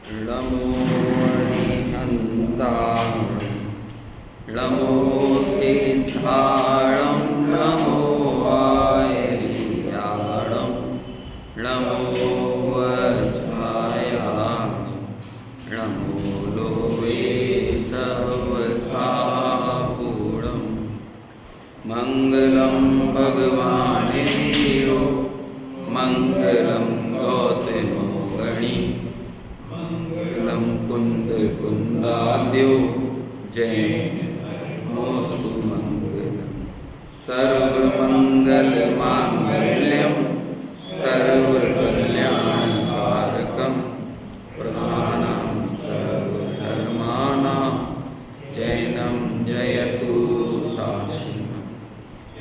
नमो अरिहन्तां नमो सिद्धाणं नमो वायरियाणं नमो वज्रायां नमो Lowe सर्वसाहूणं मङ्गलं भगवानेयो मङ्गलं गौतमो गणी मंगलम कुंद कुंदाद्यो जय नमोस्तु मंगलम सर्वमंगल मांगल्यम सर्वकल्याणकारकम प्रधानं सर्वधर्माणां जैनं जयतु शासनम्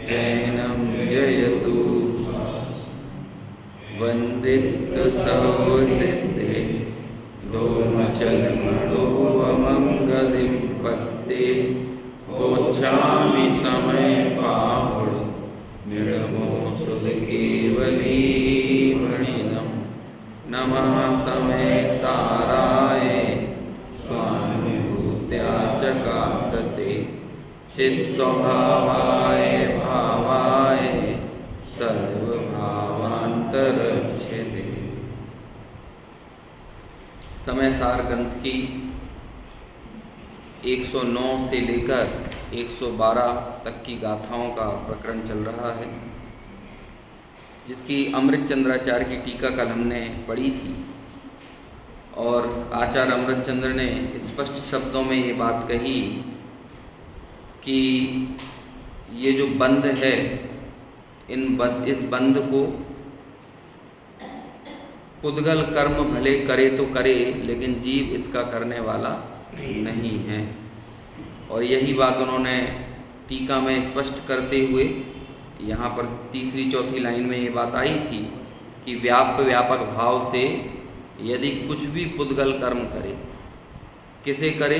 जैनं जयतु वंदित सर्वसिद्धे दोमचलमणोऽमङ्गलिं पत्ते गोच्छामि समय पाहुण निर्मो सुधकेवली मणिनं नमः समय साराय स्वानुभूत्या चकासते चित्स्वभावाय भावाय सर्वभावान्तरच्छेदे। समय सार ग्रंथ की 109 से लेकर 112 तक की गाथाओं का प्रकरण चल रहा है, जिसकी अमृत चंद्राचार्य की टीका कल हमने पढ़ी थी। और आचार्य अमृत चंद्र ने स्पष्ट शब्दों में ये बात कही कि ये जो बंध है, इस बंध को पुद्गल कर्म भले करे तो करे, लेकिन जीव इसका करने वाला नहीं है। और यही बात उन्होंने टीका में स्पष्ट करते हुए यहाँ पर तीसरी चौथी लाइन में ये बात आई थी कि व्यापक भाव से यदि कुछ भी पुद्गल कर्म करे, किसे करे?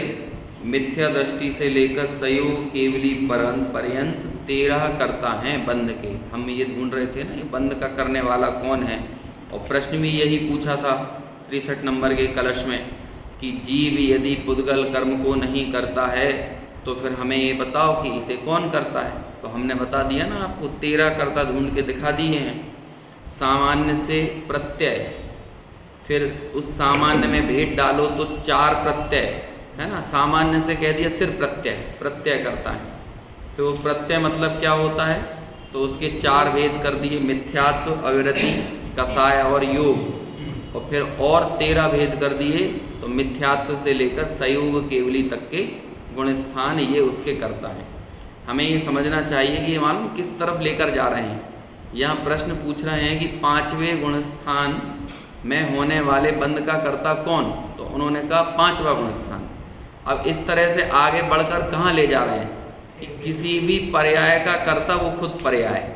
मिथ्या दृष्टि से लेकर सयोग केवली पर्यंत 13 करता है बंध के। हम ये ढूंढ रहे थे ना, ये बंध का करने वाला कौन है। और प्रश्न भी यही पूछा था 63 नंबर के कलश में कि जीव यदि पुद्गल कर्म को नहीं करता है तो फिर हमें ये बताओ कि इसे कौन करता है। तो हमने बता दिया ना आपको, 13 कर्ता ढूंढ के दिखा दिए हैं। सामान्य से प्रत्यय, फिर उस सामान्य में भेद डालो तो 4 प्रत्यय है ना। सामान्य से कह दिया सिर्फ प्रत्यय करता है। फिर वो प्रत्यय मतलब क्या होता है, तो उसके 4 भेद कर दिए, मिथ्यात्व, अविरति, कसाय और योग। और फिर और 13 भेद कर दिए, तो मिथ्यात्व से लेकर सयोग केवली तक के गुण स्थान ये उसके करता है। हमें ये समझना चाहिए कि ये मालूम किस तरफ लेकर जा रहे हैं। यहाँ प्रश्न पूछ रहे हैं कि 5वें गुण स्थान में होने वाले बंध का कर्ता कौन, तो उन्होंने कहा 5वां गुण स्थान। अब इस तरह से आगे बढ़कर कहाँ ले जा रहे हैं कि किसी भी पर्याय का कर्ता वो खुद पर्याय,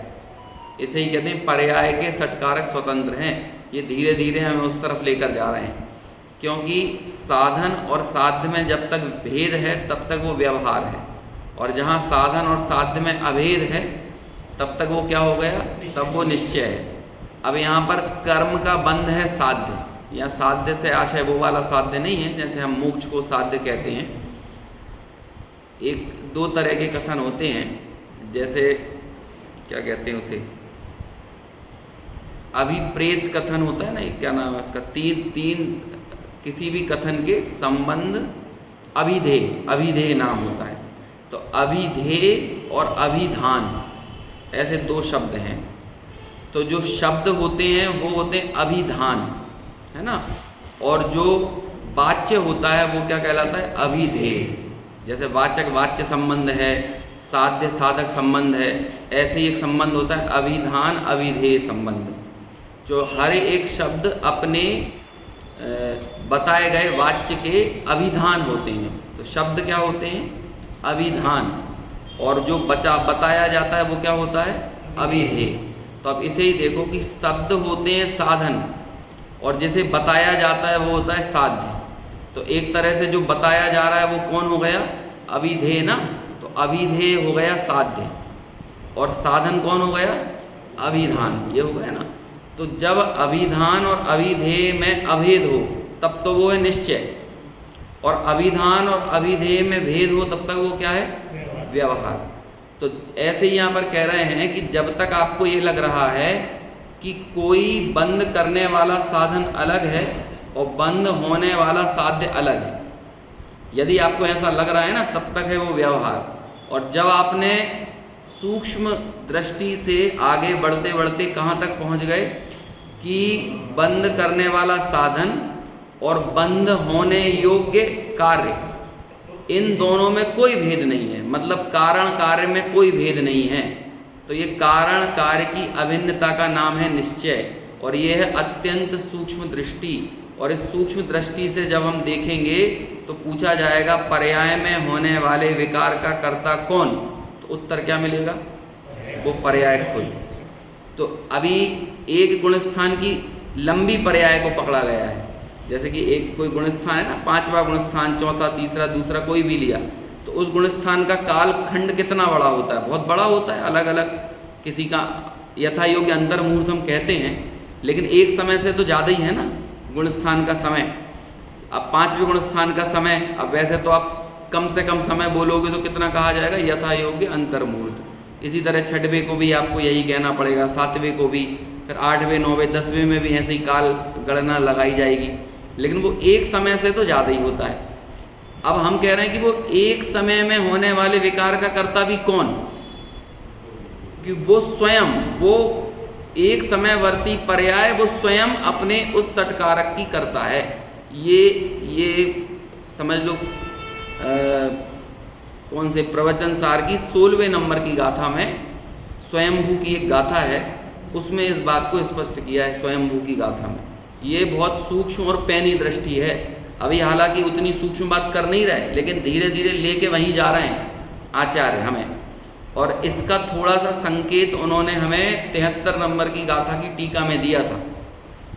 इसे ही कहते हैं पर्याय के षटकारक स्वतंत्र हैं। ये धीरे धीरे हमें उस तरफ लेकर जा रहे हैं, क्योंकि साधन और साध्य में जब तक भेद है तब तक वो व्यवहार है, और जहाँ साधन और साध्य में अभेद है तब तक वो क्या हो गया, तब वो निश्चय है। अब यहाँ पर कर्म का बंध है साध्य, या साध्य से आशय वो वाला साध्य नहीं है जैसे हम मोक्ष को साध्य कहते हैं। एक 2 तरह के कथन होते हैं, जैसे क्या कहते हैं उसे, अभिप्रेत कथन होता है ना, क्या नाम है उसका, 3 किसी भी कथन के संबंध अभिधेय नाम होता है। तो अभिधेय और अभिधान ऐसे 2 शब्द हैं। तो जो शब्द होते हैं वो होते हैं अभिधान, है ना, और जो वाच्य होता है वो क्या कहलाता है, अभिधेय। जैसे वाचक वाच्य संबंध है, साध्य साधक संबंध है, ऐसे ही एक संबंध होता है अभिधान अभिधेय संबंध। जो हर एक शब्द अपने बताए गए वाच्य के अभिधान होते हैं। तो शब्द क्या होते हैं, अभिधान, और जो बताया जाता है वो क्या होता है, अभिधेय। तो अब इसे ही देखो कि शब्द होते हैं साधन, और जिसे बताया जाता है वो होता है साध्य। तो एक तरह से जो बताया जा रहा है वो कौन हो गया, अभिधेय ना। तो अभिधेय हो गया साध्य, और साधन कौन हो गया, अभिधान, ये हो गया ना। तो जब अभिधान और अभिधेय में अभेद हो तब तो वो है निश्चय, और अभिधान और अभिधेय में भेद हो तब तक वो क्या है? व्यवहार। तो ऐसे ही यहाँ पर कह रहे हैं कि जब तक आपको ये लग रहा है कि कोई बंद करने वाला साधन अलग है और बंद होने वाला साध्य अलग है, यदि आपको ऐसा लग रहा है ना, तब तक है वो व्यवहार। और जब आपने सूक्ष्म दृष्टि से आगे बढ़ते बढ़ते कहाँ तक पहुँच गए कि बंद करने वाला साधन और बंद होने योग्य कार्य, इन दोनों में कोई भेद नहीं है, मतलब कारण कार्य में कोई भेद नहीं है, तो ये कारण कार्य की अभिन्नता का नाम है निश्चय, और ये है अत्यंत सूक्ष्म दृष्टि। और इस सूक्ष्म दृष्टि से जब हम देखेंगे तो पूछा जाएगा पर्याय में होने वाले विकार का कर्ता कौन, तो उत्तर क्या मिलेगा? वो पर्याय खुद। तो अभी एक गुणस्थान की लंबी पर्याय को पकड़ा गया है, जैसे कि एक कोई गुणस्थान है ना, 5वां गुणस्थान, चौथा, तीसरा, दूसरा कोई भी लिया, तो उस गुणस्थान का काल खंड कितना बड़ा होता है? बहुत बड़ा होता है। अलग अलग किसी का यथा योग्य अंतर मुहूर्त हम कहते हैं, लेकिन एक समय से तो ज़्यादा ही है ना गुणस्थान का समय। अब 5वें गुणस्थान का समय, अब वैसे तो आप कम से कम समय बोलोगे तो कितना कहा जाएगा? यथा योग्य अंतर मुहूर्त। इसी तरह 6वें को भी आपको यही कहना पड़ेगा, 7वें को भी, फिर 8वें, 9वें, 10वें में भी ऐसे ही काल गणना लगाई जाएगी, लेकिन वो एक समय से तो ज़्यादा ही होता है। अब हम कह रहे हैं कि वो एक समय में होने वाले विकार का कर्ता भी कौन? कि वो स्वयं, वो एक समयवर्ती पर्याय, वो स्वयं अपने उस सटकारक की करता है। ये समझ लो कौन से प्रवचन सार की 16वें नंबर की गाथा में स्वयंभू की एक गाथा है, उसमें इस बात को स्पष्ट किया है। स्वयंभू की गाथा में ये बहुत सूक्ष्म और पैनी दृष्टि है। अभी हालांकि उतनी सूक्ष्म बात कर नहीं रहे, लेकिन धीरे धीरे लेके वहीं जा रहे हैं आचार्य हमें, और इसका थोड़ा सा संकेत उन्होंने हमें 73 नंबर की गाथा की टीका में दिया था,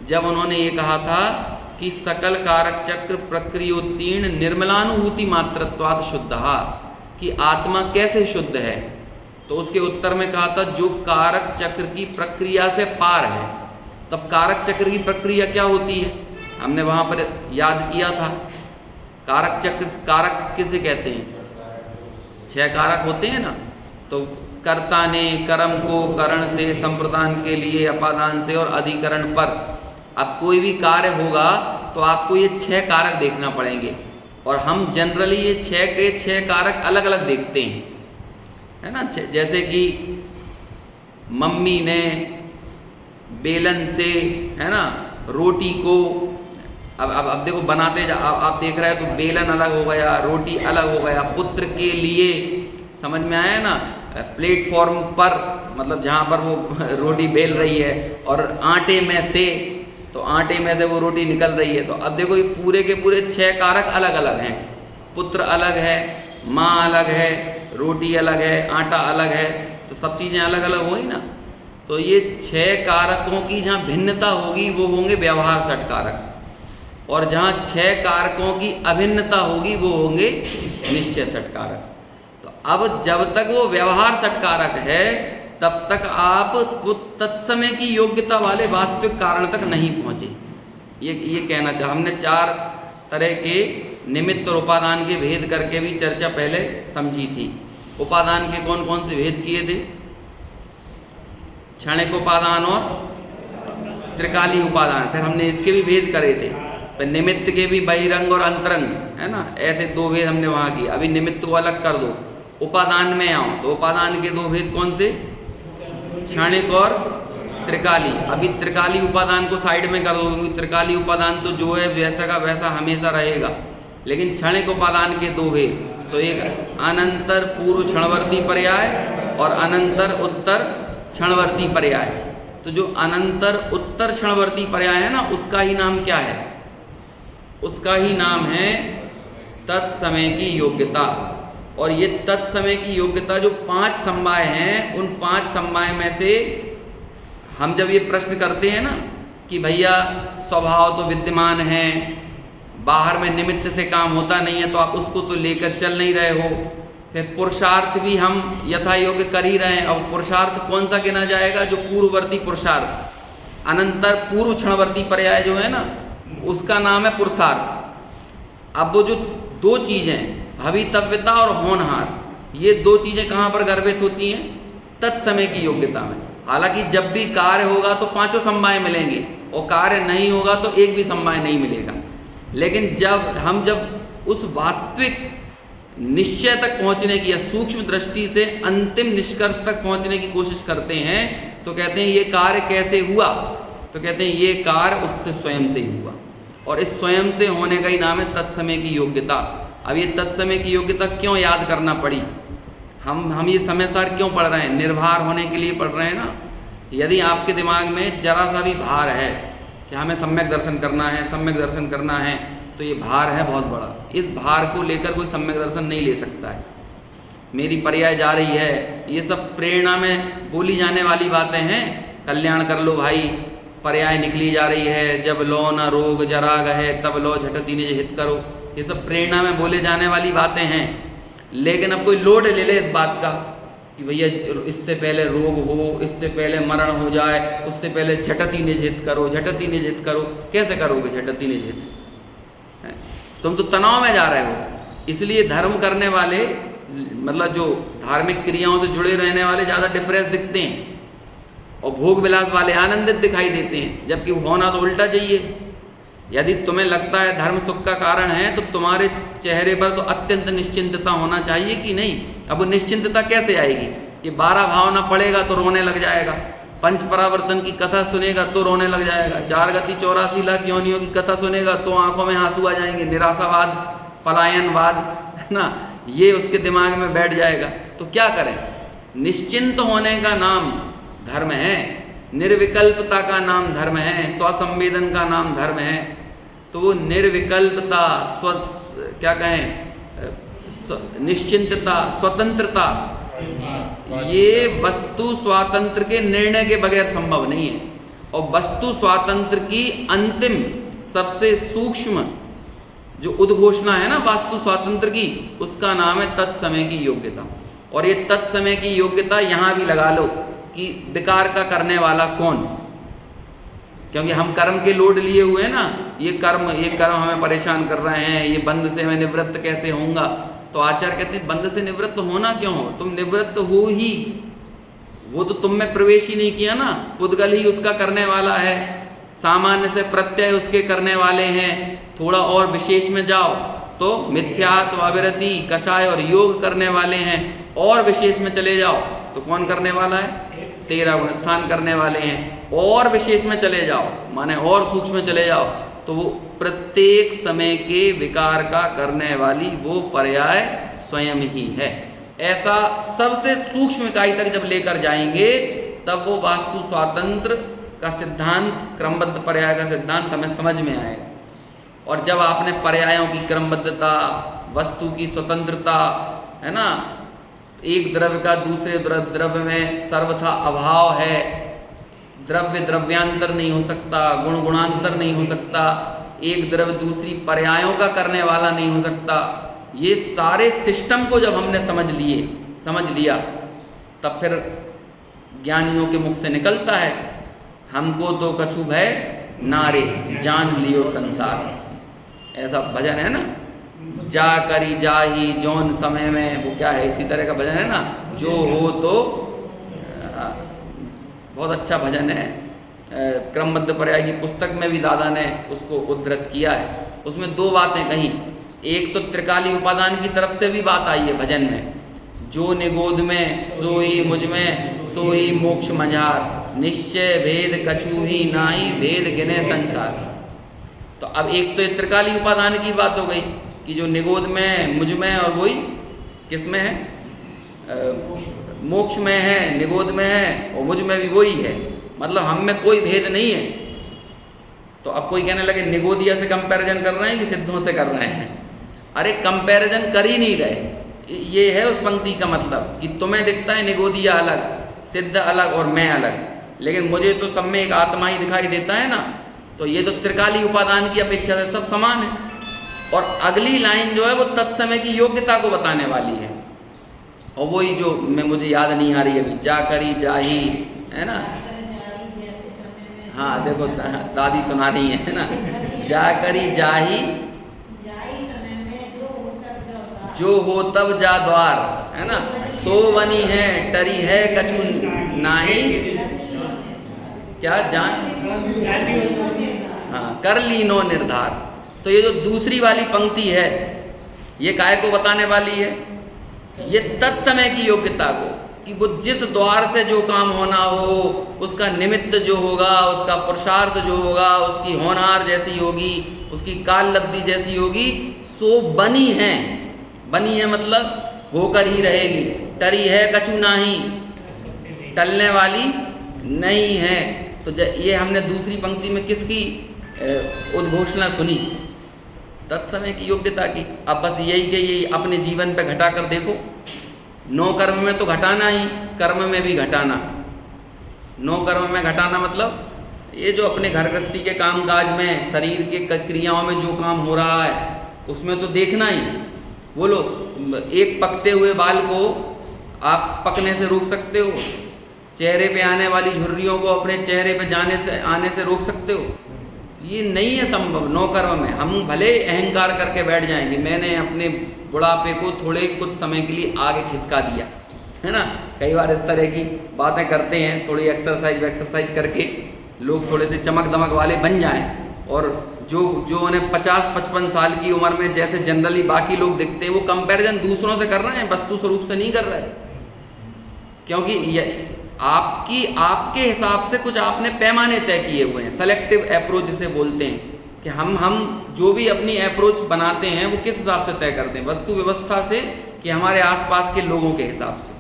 जब उन्होंने ये कहा था कि सकल कारक चक्र प्रक्रियोत्तीर्ण निर्मलानुभूति मात्रत्वात् शुद्धहा, कि आत्मा कैसे शुद्ध है, तो उसके उत्तर में कहा था जो कारक चक्र की प्रक्रिया से पार है। तब कारक चक्र की प्रक्रिया क्या होती है? हमने वहाँ पर याद किया था, कारक चक्र, कारक किसे कहते हैं? 6 कारक होते हैं ना, तो कर्ता ने कर्म को करण से, संप्रदान के लिए अपादान से और अधिकरण पर। अब कोई भी कार्य होगा तो आपको ये 6 कारक देखना पड़ेंगे, और हम जनरली ये 6 के 6 कारक अलग अलग देखते हैं, है ना। जैसे कि मम्मी ने बेलन से, है ना, रोटी को, अब देखो बनाते आप देख रहे हैं तो बेलन अलग हो गया, रोटी अलग हो गया। पुत्र के लिए, समझ में आया ना, प्लेटफॉर्म पर, मतलब जहाँ पर वो रोटी बेल रही है, और आटे में से, तो आटे में से वो रोटी निकल रही है। तो अब देखो ये पूरे के पूरे 6 कारक अलग अलग हैं। पुत्र अलग है, माँ अलग है, रोटी अलग है, आटा अलग है, तो सब चीज़ें अलग अलग हुई ना। तो ये 6 कारकों की जहाँ भिन्नता होगी वो होंगे व्यवहार षटकारक, और जहाँ 6 कारकों की अभिन्नता होगी वो होंगे निश्चय षटकारक। तो अब जब तक वो व्यवहार षटकारक है तब तक आप तत्समय की योग्यता वाले वास्तविक कारण तक नहीं पहुँचे। ये कहना चाह, हमने 4 तरह के निमित्त और उपादान के भेद करके भी चर्चा पहले समझी थी। उपादान के कौन कौन से भेद किए थे? क्षणिक उपादान और त्रिकाली उपादान, फिर हमने इसके भी भेद करे थे। फिर निमित्त के भी बहिरंग और अंतरंग, है ना, ऐसे 2 भेद हमने वहाँ किए। अभी निमित्त को अलग कर दो, उपादान में आओ, तो उपादान के 2 भेद कौन से? क्षणिक और त्रिकाली। अभी त्रिकाली उपादान को साइड में कर दो, क्योंकि त्रिकाली उपादान तो जो है वैसा का वैसा हमेशा रहेगा, लेकिन क्षणिक उपादान के 2 भेद, तो एक अनंतर पूर्व क्षणवर्ती पर्याय और अनंतर उत्तर क्षणवर्ती पर्याय। तो जो अनंतर उत्तर क्षणवर्ती पर्याय है ना, उसका ही नाम क्या है? उसका ही नाम है तत्समय की योग्यता। और ये तत्समय की योग्यता जो 5 समवाय हैं, उन 5 समवाय में से हम जब ये प्रश्न करते हैं ना कि भैया स्वभाव तो विद्यमान है, बाहर में निमित्त से काम होता नहीं है, तो आप उसको तो लेकर चल नहीं रहे हो। फिर पुरुषार्थ भी हम यथा योग्य कर ही रहे हैं। अब पुरुषार्थ कौन सा गिना जाएगा? जो पूर्ववर्ती पुरुषार्थ, अनंतर पूर्व क्षणवर्ती पर्याय जो है ना, उसका नाम है पुरुषार्थ। अब वो जो दो चीज़ें भवितव्यता और होनहार, ये दो चीज़ें कहाँ पर गर्भित होती हैं? तत्समय की योग्यता में। हालांकि जब भी कार्य होगा तो पांचों समवाय मिलेंगे और कार्य नहीं होगा तो एक भी समवाय नहीं मिलेगा। लेकिन जब उस वास्तविक निश्चय तक पहुंचने की या सूक्ष्म दृष्टि से अंतिम निष्कर्ष तक पहुंचने की कोशिश करते हैं तो कहते हैं ये कार्य कैसे हुआ? तो कहते हैं ये कार्य उससे स्वयं से ही हुआ, और इस स्वयं से होने का ही नाम है तत्समय की योग्यता। अब ये तत्समय की योग्यता क्यों याद करना पड़ी? हम ये समय सार क्यों पढ़ रहे हैं? निर्भर होने के लिए पढ़ रहे हैं ना। यदि आपके दिमाग में जरा सा भी भार है कि हमें सम्यक दर्शन करना है, सम्यक दर्शन करना है, तो ये भार है बहुत बड़ा। इस भार को लेकर कोई सम्यक दर्शन नहीं ले सकता है। मेरी पर्याय जा रही है, ये सब प्रेरणा में बोली जाने वाली बातें हैं। कल्याण कर लो भाई, पर्याय निकली जा रही है, जब लो न रोग जरा गहे तब लो झटती निज हित करो। ये सब प्रेरणा में बोले जाने वाली बातें हैं। लेकिन अब कोई लोड ले ले इस बात का कि भैया इससे पहले रोग हो, इससे पहले मरण हो जाए, उससे पहले झटती निज हित करो, झटती निज हित करो। कैसे करोगे झटती निज हित? तुम तो तनाव में जा रहे हो। इसलिए धर्म करने वाले, मतलब जो धार्मिक क्रियाओं से जुड़े रहने वाले ज़्यादा डिप्रेस दिखते हैं और भोग विलास वाले आनंदित दिखाई देते हैं, जबकि होना तो उल्टा चाहिए। यदि तुम्हें लगता है धर्म सुख का कारण है तो तुम्हारे चेहरे पर तो अत्यंत निश्चिंतता होना चाहिए कि नहीं? अब वो निश्चिंतता कैसे आएगी? ये 12 भावना पढ़ेगा तो रोने लग जाएगा, पंच परावर्तन की कथा सुनेगा तो रोने लग जाएगा, 4 गति 84 लाख योनियों की कथा सुनेगा तो आंखों में आंसू आ जाएंगे, निराशावाद, पलायनवाद, है ना, ये उसके दिमाग में बैठ जाएगा। तो क्या करें? निश्चिंत होने का नाम धर्म है, निर्विकल्पता का नाम धर्म है, स्वसंवेदन का नाम धर्म है। तो वो निर्विकल्पता, क्या कहें, निश्चिंतता, स्वतंत्रता, ये वस्तु स्वातंत्र के निर्णय के बगैर संभव नहीं है। और वस्तु स्वातंत्र की अंतिम सबसे सूक्ष्म जो उद्घोषणा है ना वास्तु स्वातंत्र की, उसका नाम है तत्समय की योग्यता। और ये तत्समय की योग्यता यहाँ भी लगा लो कि विकार का करने वाला कौन? क्योंकि हम कर्म के लोड लिए हुए हैं ना, ये कर्म हमें परेशान कर रहे हैं, ये बंध से मैं निवृत्त कैसे होऊंगा? तो आचार्य कहते हैं बंध से निवृत्त होना क्यों हो? तुम निवृत्त हो ही, वो तो तुम में प्रवेश ही नहीं किया ना, पुद्गल ही उसका करने वाला है, सामान्य से प्रत्यय उसके करने वाले हैं। थोड़ा और विशेष में जाओ तो मिथ्यात्व, अविरति, कषाय और योग करने वाले हैं। और विशेष में चले जाओ तो कौन करने वाला है? 13 गुण स्थान करने वाले हैं। और विशेष में चले जाओ, माने और सूक्ष्म में चले जाओ, तो वो प्रत्येक समय के विकार का करने वाली वो पर्याय स्वयं ही है। ऐसा सबसे सूक्ष्म इकाई तक जब लेकर जाएंगे तब वो वास्तु स्वातंत्र का सिद्धांत, क्रमबद्ध पर्याय का सिद्धांत हमें समझ में आएगा। और जब आपने पर्यायों की क्रमबद्धता, वस्तु की स्वतंत्रता, है ना, एक द्रव्य का दूसरे द्रव्य में सर्वथा अभाव है, द्रव्य द्रव्यांतर नहीं हो सकता, गुण गुणांतर नहीं हो सकता, एक द्रव्य दूसरी पर्यायों का करने वाला नहीं हो सकता, ये सारे सिस्टम को जब हमने समझ लिया तब फिर ज्ञानियों के मुख से निकलता है, हमको तो कछु भय नारे जान लियो संसार। ऐसा भजन है ना, जा करी जाही जौन समय में, वो क्या है, इसी तरह का भजन है ना, जो हो तो, बहुत अच्छा भजन है। क्रमबद्ध पर्याय की पुस्तक में भी दादा ने उसको उद्धृत किया है। उसमें 2 बातें कही, एक तो त्रिकाली उपादान की तरफ से भी बात आई है भजन में, जो निगोद में सोई मुझ में सोई मोक्ष मझार, निश्चय भेद कछु ही नाई भेद गिने संसार। तो अब एक तो ये त्रिकाली उपादान की बात हो गई कि जो निगोद में, मुझ में और वही किस में है, मोक्ष में है, निगोद में है, और मुझ में भी वही है, मतलब हम में कोई भेद नहीं है। तो अब कोई कहने लगे निगोदिया से कंपैरिजन कर रहे हैं कि सिद्धों से कर रहे हैं? अरे कंपैरिजन कर ही नहीं रहे, ये है उस पंक्ति का मतलब कि तुम्हें दिखता है निगोदिया अलग, सिद्ध अलग और मैं अलग, लेकिन मुझे तो सब में एक आत्मा ही दिखाई देता है ना। तो ये तो त्रिकाली उपादान की अपेक्षा से सब समान है। और अगली लाइन जो है वो तत्समय की योग्यता को बताने वाली है, और वही जो मुझे याद नहीं आ रही अभी, जा करी जाही, है ना, हाँ देखो दादी सुना रही है ना, जाकरी जाही जो हो तब जा द्वार, है ना। सो बनी है टरी है कछु नाही, क्या जान, हाँ, कर लीनो निर्धार। तो ये जो दूसरी वाली पंक्ति है ये काय को बताने वाली है, ये तत्समय की योग्यता को, कि वो जिस द्वार से जो काम होना हो उसका निमित्त जो होगा, उसका पुरुषार्थ जो होगा, उसकी होनहार जैसी होगी, उसकी काल लब्धि जैसी होगी, सो बनी है। बनी है मतलब होकर ही रहेगी। टरी है कछु नाही, टलने वाली नहीं है। तो ये हमने दूसरी पंक्ति में किसकी उद्घोषणा सुनी, तत्समय की योग्यता की। अब बस यही कि ये अपने जीवन पे घटा कर देखो। नौ कर्म में तो घटाना ही, कर्म में भी घटाना। नौ कर्म में घटाना मतलब ये जो अपने घर गृहस्थी के कामकाज में, शरीर के क्रियाओं में जो काम हो रहा है उसमें तो देखना ही। बोलो, एक पकते हुए बाल को आप पकने से रोक सकते हो? चेहरे पे आने वाली झुर्रियों को अपने चेहरे पे आने से रोक सकते हो? ये नहीं है संभव। नौ कर्म में हम भले अहंकार करके बैठ जाएंगे, मैंने अपने बुढ़ापे को थोड़े कुछ समय के लिए आगे खिसका दिया, है ना। कई बार इस तरह की बातें करते हैं, थोड़ी एक्सरसाइज करके लोग थोड़े से चमक दमक वाले बन जाएं, और जो उन्हें 50-55 साल की उम्र में जैसे जनरली बाकी लोग दिखते हैं, वो कंपैरिजन दूसरों से कर रहे हैं, वस्तु स्वरूप से नहीं कर रहे। क्योंकि आपके हिसाब से कुछ आपने पैमाने तय किए हुए हैं। सेलेक्टिव अप्रोच जिसे बोलते हैं, कि हम जो भी अपनी अप्रोच बनाते हैं वो किस हिसाब से तय करते हैं, वस्तु व्यवस्था से कि हमारे आसपास के लोगों के हिसाब से।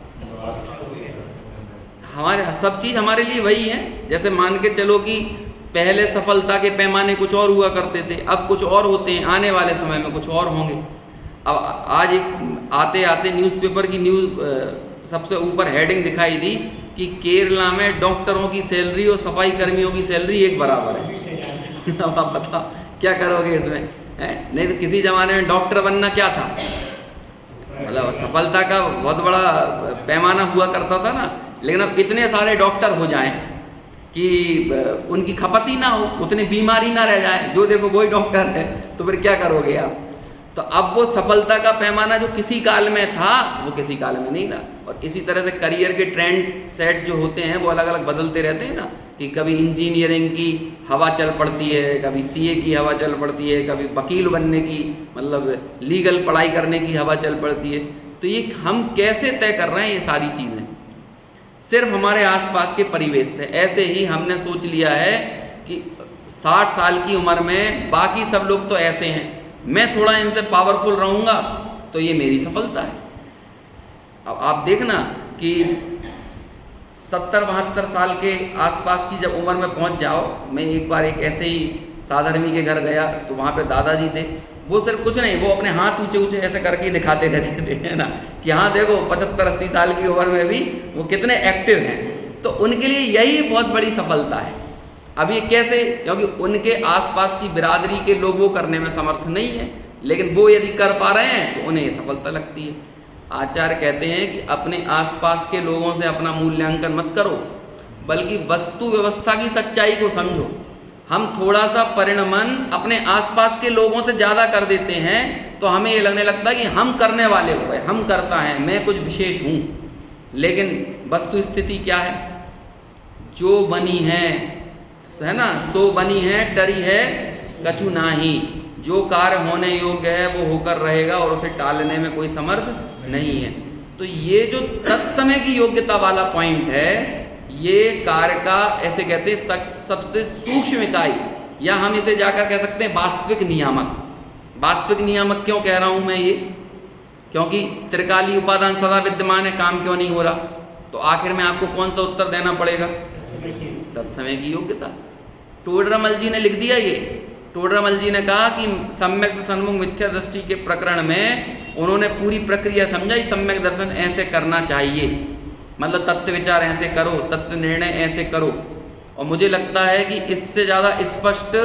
हमारे सब चीज़ हमारे लिए वही है। जैसे मान के चलो कि पहले सफलता के पैमाने कुछ और हुआ करते थे, अब कुछ और होते हैं, आने वाले समय में कुछ और होंगे। अब आज एक आते आते न्यूज़पेपर की न्यूज़ सबसे ऊपर हेडिंग दिखाई दी कि केरला में डॉक्टरों की सैलरी और सफाई कर्मियों की सैलरी एक बराबर है। अब आप बताओ क्या करोगे इसमें, है? नहीं तो किसी ज़माने में डॉक्टर बनना क्या था, मतलब सफलता का बहुत बड़ा पैमाना हुआ करता था ना। लेकिन अब इतने सारे डॉक्टर हो जाएं कि उनकी खपत ही ना हो, उतनी बीमारी ना रह जाए, जो देखो वही डॉक्टर है, तो फिर क्या करोगे आप। तो अब वो सफलता का पैमाना जो किसी काल में था वो किसी काल में नहीं रहा। और इसी तरह से करियर के ट्रेंड सेट जो होते हैं वो अलग अलग बदलते रहते हैं ना, कि कभी इंजीनियरिंग की हवा चल पड़ती है, कभी सीए की हवा चल पड़ती है, कभी वकील बनने की, मतलब लीगल पढ़ाई करने की हवा चल पड़ती है। तो ये हम कैसे तय कर रहे हैं ये सारी चीज़ें, सिर्फ हमारे आसपास के परिवेश से। ऐसे ही हमने सोच लिया है कि 60 साल की उम्र में बाकी सब लोग तो ऐसे हैं, मैं थोड़ा इनसे पावरफुल रहूँगा तो ये मेरी सफलता है। अब आप देखना कि 70-72 साल के आसपास की जब उम्र में पहुंच जाओ, मैं एक बार एक ऐसे ही साधर्मी के घर गया तो वहाँ पे दादाजी थे, वो सिर्फ कुछ नहीं, वो अपने हाथ ऊंचे ऊंचे ऐसे करके दिखाते रहते थे, है ना, कि हाँ देखो 75-80 साल की उम्र में भी वो कितने एक्टिव हैं। तो उनके लिए यही बहुत बड़ी सफलता है। अब ये कैसे, क्योंकि उनके आसपास की बिरादरी के लोग वो करने में समर्थ नहीं है, लेकिन वो यदि कर पा रहे हैं तो उन्हें ये सफलता लगती है। आचार्य कहते हैं कि अपने आसपास के लोगों से अपना मूल्यांकन मत करो, बल्कि वस्तु व्यवस्था की सच्चाई को समझो। हम थोड़ा सा परिणमन अपने आसपास के लोगों से ज़्यादा कर देते हैं तो हमें ये लगने लगता है कि हम करने वाले हो गए, हम करता है, मैं कुछ विशेष हूँ। लेकिन वस्तु स्थिति क्या है, जो बनी है ना, सो बनी है टरी है कछु नाही। जो कार्य होने योग्य है वो होकर रहेगा और उसे टालने में कोई समर्थ नहीं है। तो ये जो तत्समय की योग्यता वाला पॉइंट है, ये कार्य का ऐसे कहते हैं सबसे सूक्ष्म इकाई, या हम इसे जाकर कह सकते हैं वास्तविक नियामक। वास्तविक नियामक क्यों कह रहा हूं मैं ये, क्योंकि त्रिकालीय उपादान सदा विद्यमान है, काम क्यों नहीं हो रहा। तो आखिर में आपको कौन सा उत्तर देना पड़ेगा, तत्समय की योग्यता। टोडरमल जी ने लिख दिया ये। टोडरमल जी ने कहा कि सम्यक सन्मुख मिथ्या दृष्टि के प्रकरण में उन्होंने पूरी प्रक्रिया समझाई, सम्यक दर्शन ऐसे करना चाहिए, मतलब तत्व विचार ऐसे करो, तत्व निर्णय ऐसे करो। और मुझे लगता है कि इससे ज़्यादा स्पष्ट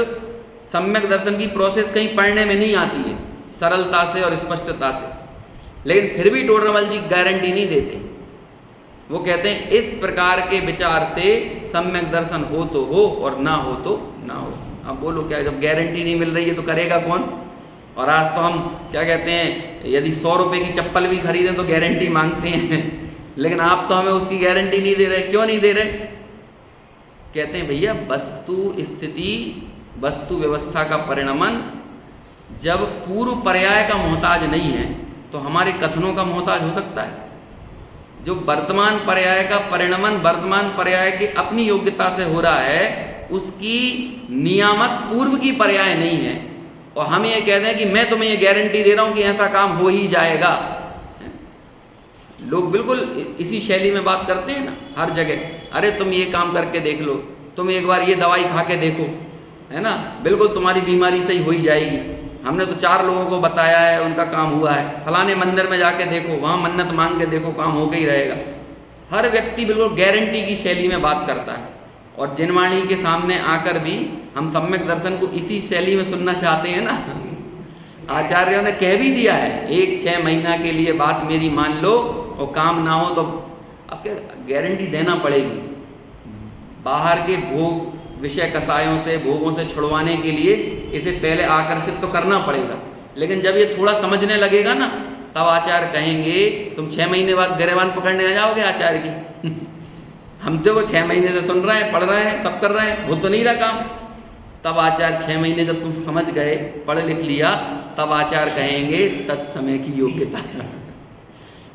सम्यक दर्शन की प्रोसेस कहीं पढ़ने में नहीं आती है, सरलता से और स्पष्टता से। लेकिन फिर भी टोडरमल जी गारंटी नहीं देते, वो कहते हैं इस प्रकार के विचार से सम्यक दर्शन हो तो हो और ना हो तो ना हो। अब बोलो क्या, जब गारंटी नहीं मिल रही है तो करेगा कौन। और आज तो हम क्या कहते हैं, यदि 100 रुपये की चप्पल भी खरीदें तो गारंटी मांगते हैं लेकिन आप तो हमें उसकी गारंटी नहीं दे रहे। क्यों नहीं दे रहे? कहते हैं भैया वस्तु स्थिति, वस्तु व्यवस्था का परिणमन जब पूर्व पर्याय का मोहताज नहीं है तो हमारे कथनों का मोहताज हो सकता है। जो वर्तमान पर्याय का परिणमन वर्तमान पर्याय की अपनी योग्यता से हो रहा है, उसकी नियामक पूर्व की पर्याय नहीं है। और हम ये कहते हैं कि मैं तुम्हें ये गारंटी दे रहा हूं कि ऐसा काम हो ही जाएगा। लोग बिल्कुल इसी शैली में बात करते हैं ना हर जगह, अरे तुम ये काम करके देख लो, तुम एक बार ये दवाई खा के देखो, है ना, बिल्कुल तुम्हारी बीमारी सही हो ही जाएगी। हमने तो 4 लोगों को बताया है, उनका काम हुआ है। फलाने मंदिर में जाके देखो, वहाँ मन्नत मांग के देखो, काम होके ही रहेगा। हर व्यक्ति बिल्कुल गारंटी की शैली में बात करता है। और जिनवाणी के सामने आकर भी हम सम्यक दर्शन को इसी शैली में सुनना चाहते हैं ना। आचार्यों ने कह भी दिया है, 1-6 महीना के लिए बात मेरी मान लो और काम ना हो तो अब क्या गारंटी देना पड़ेगी। बाहर के भोग विषय कसायों से, भोगों से छुड़वाने के लिए इसे पहले आकर्षित तो करना पड़ेगा। लेकिन जब ये थोड़ा समझने लगेगा ना, तब आचार्य कहेंगे तुम 6 महीने बाद गरेबान पकड़ने आ जाओगे आचार्य की। हम तो 6 महीने से सुन रहे हैं, पढ़ रहे हैं, सब कर रहे हैं, वो तो नहीं रहा काम। तब आचार्य 6 महीने जब तुम समझ गए, पढ़ लिख लिया, तब आचार्य कहेंगे तत्समय की योग्यता।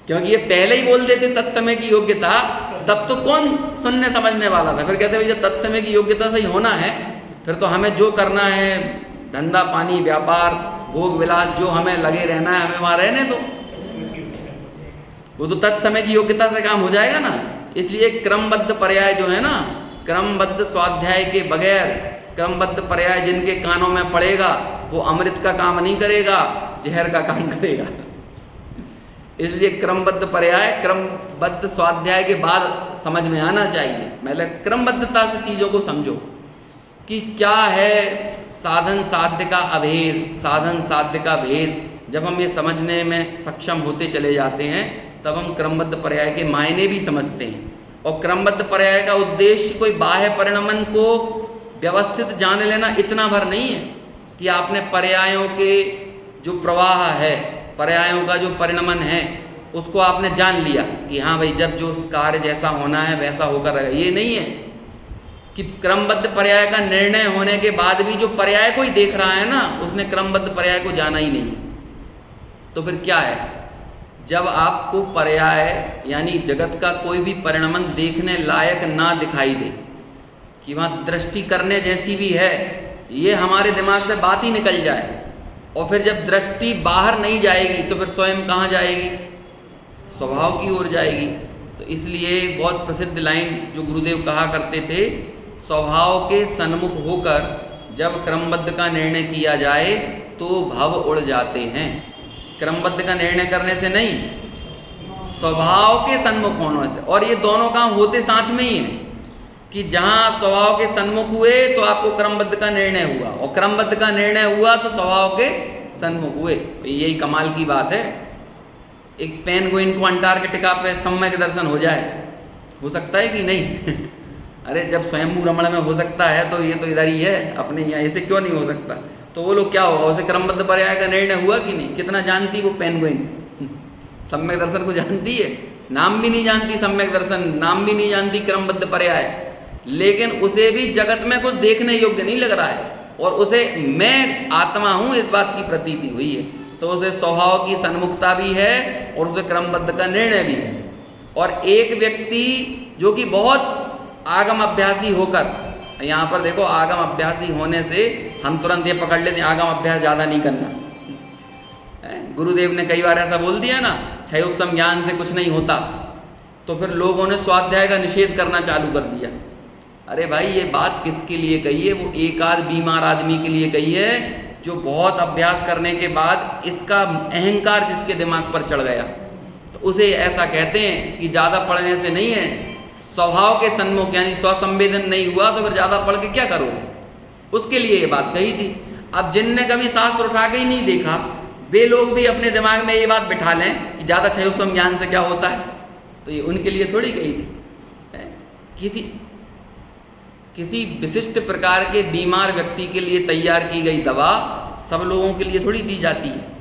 क्योंकि ये पहले ही बोल देते तत्समय की योग्यता, तब तो कौन सुनने समझने वाला था। फिर कहते भाई जब तत्समय की योग्यता से ही होना है, फिर तो हमें जो करना है, धंधा पानी व्यापार भोग विलास जो हमें लगे रहना है, हमें वहाँ रहने दो, वो तो तत्समय की योग्यता से काम हो जाएगा ना। इसलिए क्रमबद्ध पर्याय जो है ना, क्रमबद्ध स्वाध्याय के बगैर क्रमबद्ध पर्याय जिनके कानों में पड़ेगा वो अमृत का काम नहीं करेगा, जहर का काम करेगा। इसलिए क्रमबद्ध पर्याय क्रमबद्ध स्वाध्याय के बाद समझ में आना चाहिए। मतलब क्रमबद्धता से चीज़ों को समझो कि क्या है साधन साध्य का अभेद, साधन साध्य का भेद। जब हम ये समझने में सक्षम होते चले जाते हैं, तब हम क्रमबद्ध पर्याय के मायने भी समझते हैं। और क्रमबद्ध पर्याय का उद्देश्य कोई बाह्य परिणमन को व्यवस्थित जान लेना इतना भर नहीं है कि आपने पर्यायों के जो प्रवाह है, पर्यायों का जो परिणमन है, उसको आपने जान लिया कि हाँ भाई जब जो कार्य जैसा होना है वैसा होकर रहेगा। ये नहीं है कि क्रमबद्ध पर्याय का निर्णय होने के बाद भी जो पर्याय को ही देख रहा है ना, उसने क्रमबद्ध पर्याय को जाना ही नहीं। तो फिर क्या है, जब आपको पर्याय यानी जगत का कोई भी परिणमन देखने लायक ना दिखाई दे कि वहाँ दृष्टि करने जैसी भी है, ये हमारे दिमाग से बात ही निकल जाए, और फिर जब दृष्टि बाहर नहीं जाएगी तो फिर स्वयं कहाँ जाएगी, स्वभाव की ओर जाएगी। तो इसलिए बहुत प्रसिद्ध लाइन जो गुरुदेव कहा करते थे, स्वभाव के सन्मुख होकर जब क्रमबद्ध का निर्णय किया जाए तो भव उड़ जाते हैं। क्रमबद्ध का निर्णय करने से नहीं, स्वभाव के सन्मुख होने से। और ये दोनों काम होते साथ में ही हैं कि जहाँ आप स्वभाव के सन्मुख हुए तो आपको क्रमबद्ध का निर्णय हुआ, और क्रमबद्ध का निर्णय हुआ तो स्वभाव के सन्मुख हुए। यही कमाल की बात है। एक पेंगुइन को अंटार्कटिका पे सम्यक दर्शन हो जाए, हो सकता है कि नहीं? अरे जब स्वयंभू रमण में हो सकता है तो ये तो इधर ही है अपने यहाँ, ऐसे क्यों नहीं हो सकता? तो वो लोग क्या होगा, उसे क्रमबद्ध पर्याय का निर्णय हुआ कि नहीं? कितना जानती वो पेंगुइन, सम्यक दर्शन को जानती है, नाम भी नहीं जानती सम्यक दर्शन, नाम भी नहीं जानती क्रमबद्ध पर्याय, लेकिन उसे भी जगत में कुछ देखने योग्य नहीं लग रहा है, और उसे मैं आत्मा हूँ इस बात की प्रतीति हुई है। तो उसे स्वभाव की सन्मुखता भी है और उसे क्रमबद्ध का निर्णय भी है। और एक व्यक्ति जो कि बहुत आगम अभ्यासी होकर, यहाँ पर देखो आगम अभ्यासी होने से हम तुरंत ये पकड़ लेते हैं आगम अभ्यास ज़्यादा नहीं करना। गुरुदेव ने कई बार ऐसा बोल दिया ना, क्षयोपम ज्ञान से कुछ नहीं होता, तो फिर लोगों ने स्वाध्याय का निषेध करना चालू कर दिया। अरे भाई ये बात किसके लिए कही है? वो एक आध बीमार आदमी के लिए कही है जो बहुत अभ्यास करने के बाद इसका अहंकार जिसके दिमाग पर चढ़ गया, तो उसे ऐसा कहते हैं कि ज़्यादा पढ़ने से नहीं है, स्वभाव के सन्मुख यानी स्वसंवेदन नहीं हुआ तो फिर ज़्यादा पढ़ के क्या करोगे? उसके लिए ये बात कही थी। अब जिनने कभी शास्त्र उठा के ही नहीं देखा, वे लोग भी अपने दिमाग में ये बात बिठा लें कि ज़्यादा क्षयोपम ज्ञान से क्या होता है, तो ये उनके लिए थोड़ी कही थी। किसी किसी विशिष्ट प्रकार के बीमार व्यक्ति के लिए तैयार की गई दवा सब लोगों के लिए थोड़ी दी जाती है।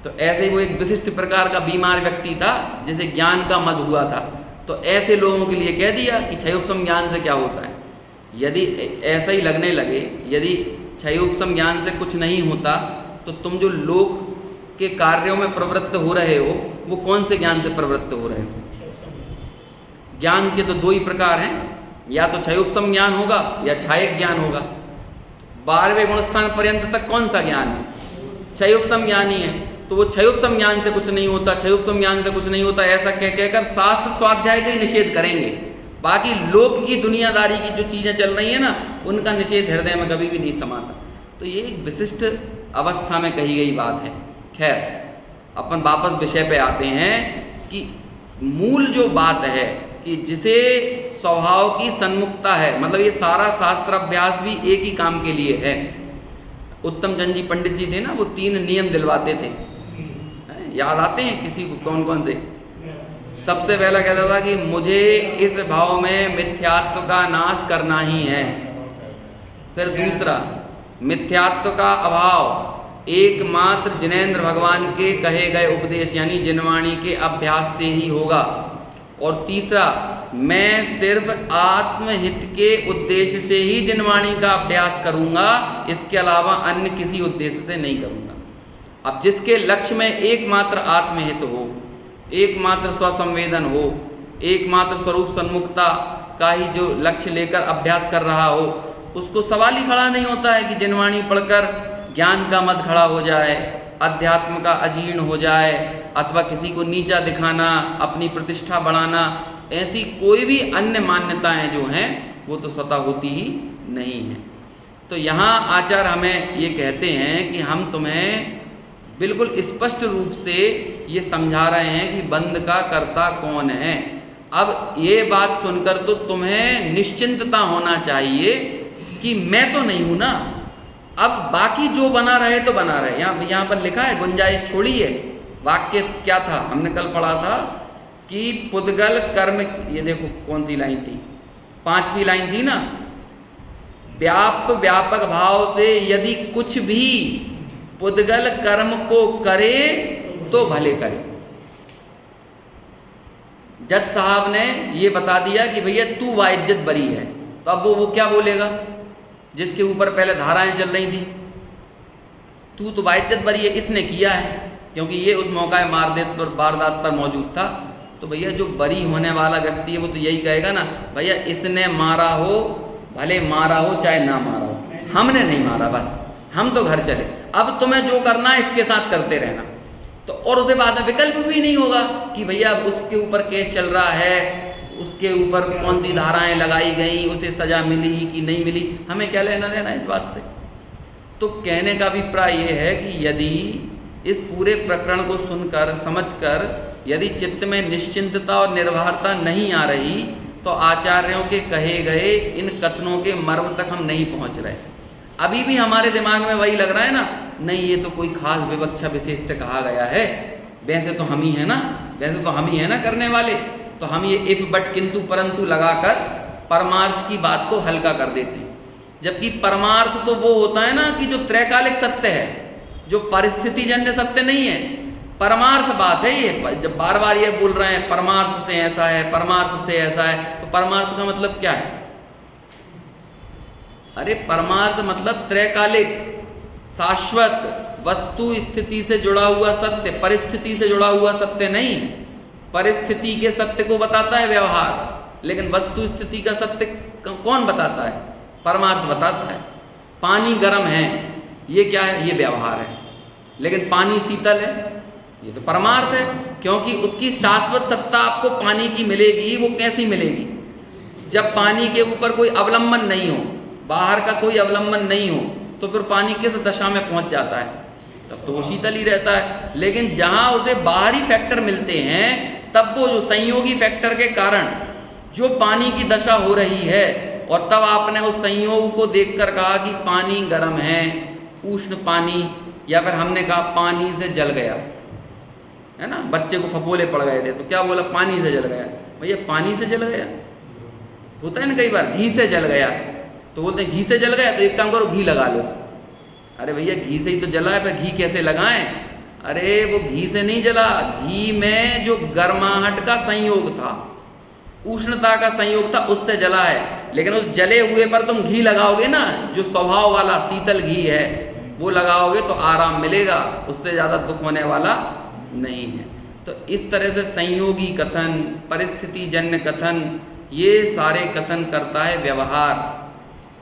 तो ऐसे ही वो एक विशिष्ट प्रकार का बीमार व्यक्ति था जिसे ज्ञान का मद हुआ था, तो ऐसे लोगों के लिए कह दिया कि क्षयोपशम ज्ञान से क्या होता है। यदि ऐसा ही लगने लगे, यदि क्षयोपशम ज्ञान से कुछ नहीं होता, तो तुम जो लोक के कार्यों में प्रवृत्त हो रहे हो वो कौन से ज्ञान से प्रवृत्त हो रहे हो? ज्ञान के तो दो ही प्रकार हैं, या तो क्षयोपशम ज्ञान होगा या क्षायक ज्ञान होगा। 12वें गुणस्थान पर्यंत तक कौन सा ज्ञान है? क्षयोपशम ज्ञान ही है। तो वो क्षयोपशम ज्ञान से कुछ नहीं होता, क्षयोपशम ज्ञान से कुछ नहीं होता, ऐसा कहकर शास्त्र स्वाध्याय का ही निषेध करेंगे। बाकी लोक की दुनियादारी की जो चीज़ें चल रही है ना, उनका निषेध हृदय में कभी भी नहीं समाता। तो ये एक विशिष्ट अवस्था में कही गई बात है। खैर, अपन वापस विषय पे आते हैं कि मूल जो बात है कि जिसे स्वभाव की सन्मुखता है, मतलब ये सारा शास्त्र अभ्यास भी एक ही काम के लिए है। उत्तम चंद जी पंडित जी थे ना, वो 3 नियम दिलवाते थे, याद आते हैं किसी को? कौन कौन से? सबसे पहला कहता था कि मुझे इस भाव में मिथ्यात्व का नाश करना ही है। फिर दूसरा, मिथ्यात्व का अभाव एकमात्र जिनेंद्र भगवान के कहे गए उपदेश यानी जिनवाणी के अभ्यास से ही होगा। और तीसरा, मैं सिर्फ आत्महित के उद्देश्य से ही जिनवाणी का अभ्यास करूंगा, इसके अलावा अन्य किसी उद्देश्य से नहीं करूंगा। अब जिसके लक्ष्य में एकमात्र आत्महित हो, एकमात्र स्वसंवेदन हो, एकमात्र स्वरूप सन्मुखता का ही जो लक्ष्य लेकर अभ्यास कर रहा हो, उसको सवाल ही खड़ा नहीं होता है कि जिनवाणी पढ़कर ज्ञान का मद खड़ा हो जाए, अध्यात्म का अजीर्ण हो जाए, अथवा किसी को नीचा दिखाना, अपनी प्रतिष्ठा बढ़ाना, ऐसी कोई भी अन्य मान्यताएं जो हैं वो तो स्वतः होती ही नहीं हैं। तो यहाँ आचार्य हमें ये कहते हैं कि हम तुम्हें बिल्कुल स्पष्ट रूप से ये समझा रहे हैं कि बंध का कर्ता कौन है। अब ये बात सुनकर तो तुम्हें निश्चिंतता होना चाहिए कि मैं तो नहीं हूं ना, अब बाकी जो बना रहे तो बना रहे। यहाँ पर लिखा है, गुंजाइश छोड़िए। वाक्य क्या था? हमने कल पढ़ा था कि पुद्गल कर्म, ये देखो कौन सी लाइन थी, 5वीं लाइन थी ना, व्यापक भाव से यदि कुछ भी पुद्गल कर्म को करे तो भले करे। जज साहब ने ये बता दिया कि भैया तू वाइज्जत बरी है, तो अब वो क्या बोलेगा जिसके ऊपर पहले धाराएं चल रही थी? तू तो वाइज्जत बरी है, इसने किया है, क्योंकि ये उस मौका वारदात पर मौजूद था। तो भैया जो बरी होने वाला व्यक्ति है वो तो यही कहेगा ना, भैया इसने मारा हो, भले मारा हो चाहे ना मारा हो, हमने नहीं मारा, बस हम तो घर चले, अब तुम्हें जो करना है इसके साथ करते रहना। तो और उसे बाद में विकल्प भी नहीं होगा कि भैया उसके ऊपर केस चल रहा है, उसके ऊपर कौन सी धाराएं लगाई गई, उसे सजा मिली कि नहीं मिली, हमें क्या लेना देना इस बात से। तो कहने का अभिप्राय ये है कि यदि इस पूरे प्रकरण को सुनकर समझकर यदि चित्त में निश्चिंतता और निर्भरता नहीं आ रही, तो आचार्यों के कहे गए इन कथनों के मर्म तक हम नहीं पहुंच रहे। अभी भी हमारे दिमाग में वही लग रहा है ना, नहीं ये तो कोई खास विवक्षा विशेष से कहा गया है, वैसे तो हम ही है ना, वैसे तो हम ही है ना करने वाले, तो हम ये इफ बट किंतु परंतु लगाकर परमार्थ की बात को हल्का कर देते हैं। जबकि परमार्थ तो वो होता है ना कि जो त्रैकालिक सत्य है, जो परिस्थिति जन्य सत्य नहीं है, परमार्थ बात है ये। जब बार बार ये बोल रहे हैं परमार्थ से ऐसा है, परमार्थ से ऐसा है, तो परमार्थ का मतलब क्या है? अरे परमार्थ मतलब त्रैकालिक, शाश्वत, वस्तु स्थिति से जुड़ा हुआ सत्य, परिस्थिति से जुड़ा हुआ सत्य नहीं। परिस्थिति के सत्य को बताता है व्यवहार, लेकिन वस्तु स्थिति का सत्य कौन बताता है? परमार्थ बताता है। पानी गर्म है, ये क्या है? ये व्यवहार है। लेकिन पानी शीतल है, ये तो परमार्थ है, क्योंकि उसकी शाश्वत सत्ता आपको पानी की मिलेगी। वो कैसी मिलेगी? जब पानी के ऊपर कोई अवलंबन नहीं हो, बाहर का कोई अवलंबन नहीं हो, तो फिर पानी किस दशा में पहुंच जाता है? तब तो वो शीतल ही रहता है। लेकिन जहां उसे बाहरी फैक्टर मिलते हैं, तब वो जो संयोगी फैक्टर के कारण जो पानी की दशा हो रही है, और तब आपने उस संयोग को देखकर कहा कि पानी गर्म है, उष्ण पानी, या फिर हमने कहा पानी से जल गया, है ना। बच्चे को फफोले पड़ गए थे तो क्या बोला? पानी से जल गया। भैया पानी से जल गया, होता है ना कई बार, घी से जल गया तो बोलते हैं घी से जल गया तो एक काम करो घी लगा लो। अरे भैया घी से ही तो जला है, पर घी कैसे लगाएं? अरे वो घी से नहीं जला, घी में जो गर्माहट का संयोग था, उष्णता का संयोग था, उससे जला है। लेकिन उस जले हुए पर तुम घी लगाओगे ना, जो स्वभाव वाला शीतल घी है वो लगाओगे तो आराम मिलेगा, उससे ज़्यादा दुख होने वाला नहीं है। तो इस तरह से संयोगी कथन, परिस्थिति जन्य कथन, ये सारे कथन करता है व्यवहार,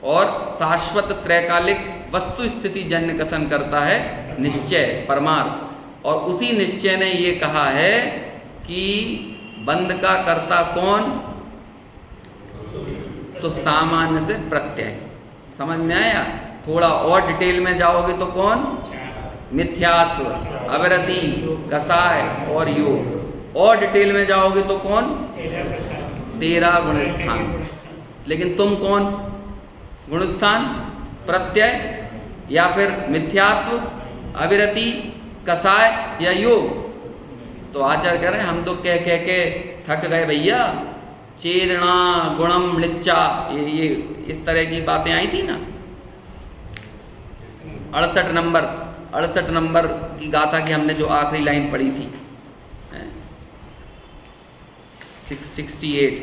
और शाश्वत त्रैकालिक वस्तु स्थिति जन्य कथन करता है निश्चय, परमार्थ। और उसी निश्चय ने ये कहा है कि बंध का कर्ता कौन? तो सामान्य से प्रत्यय। समझ में आया? थोड़ा और डिटेल में जाओगे तो कौन? मिथ्यात्व, अविरति, कसाय और योग। और डिटेल में जाओगे तो कौन? 13 गुणस्थान। लेकिन तुम कौन? गुणस्थान, प्रत्यय, या फिर मिथ्यात्व, अविरति, कसाय या योग? तो आचार्य कह रहे हैं हम तो कह कह के थक गए भैया। चेदना गुणम निच्चा, ये इस तरह की बातें आई थी ना। 68 नंबर की गाथा की हमने जो आखिरी लाइन पढ़ी थी, 68,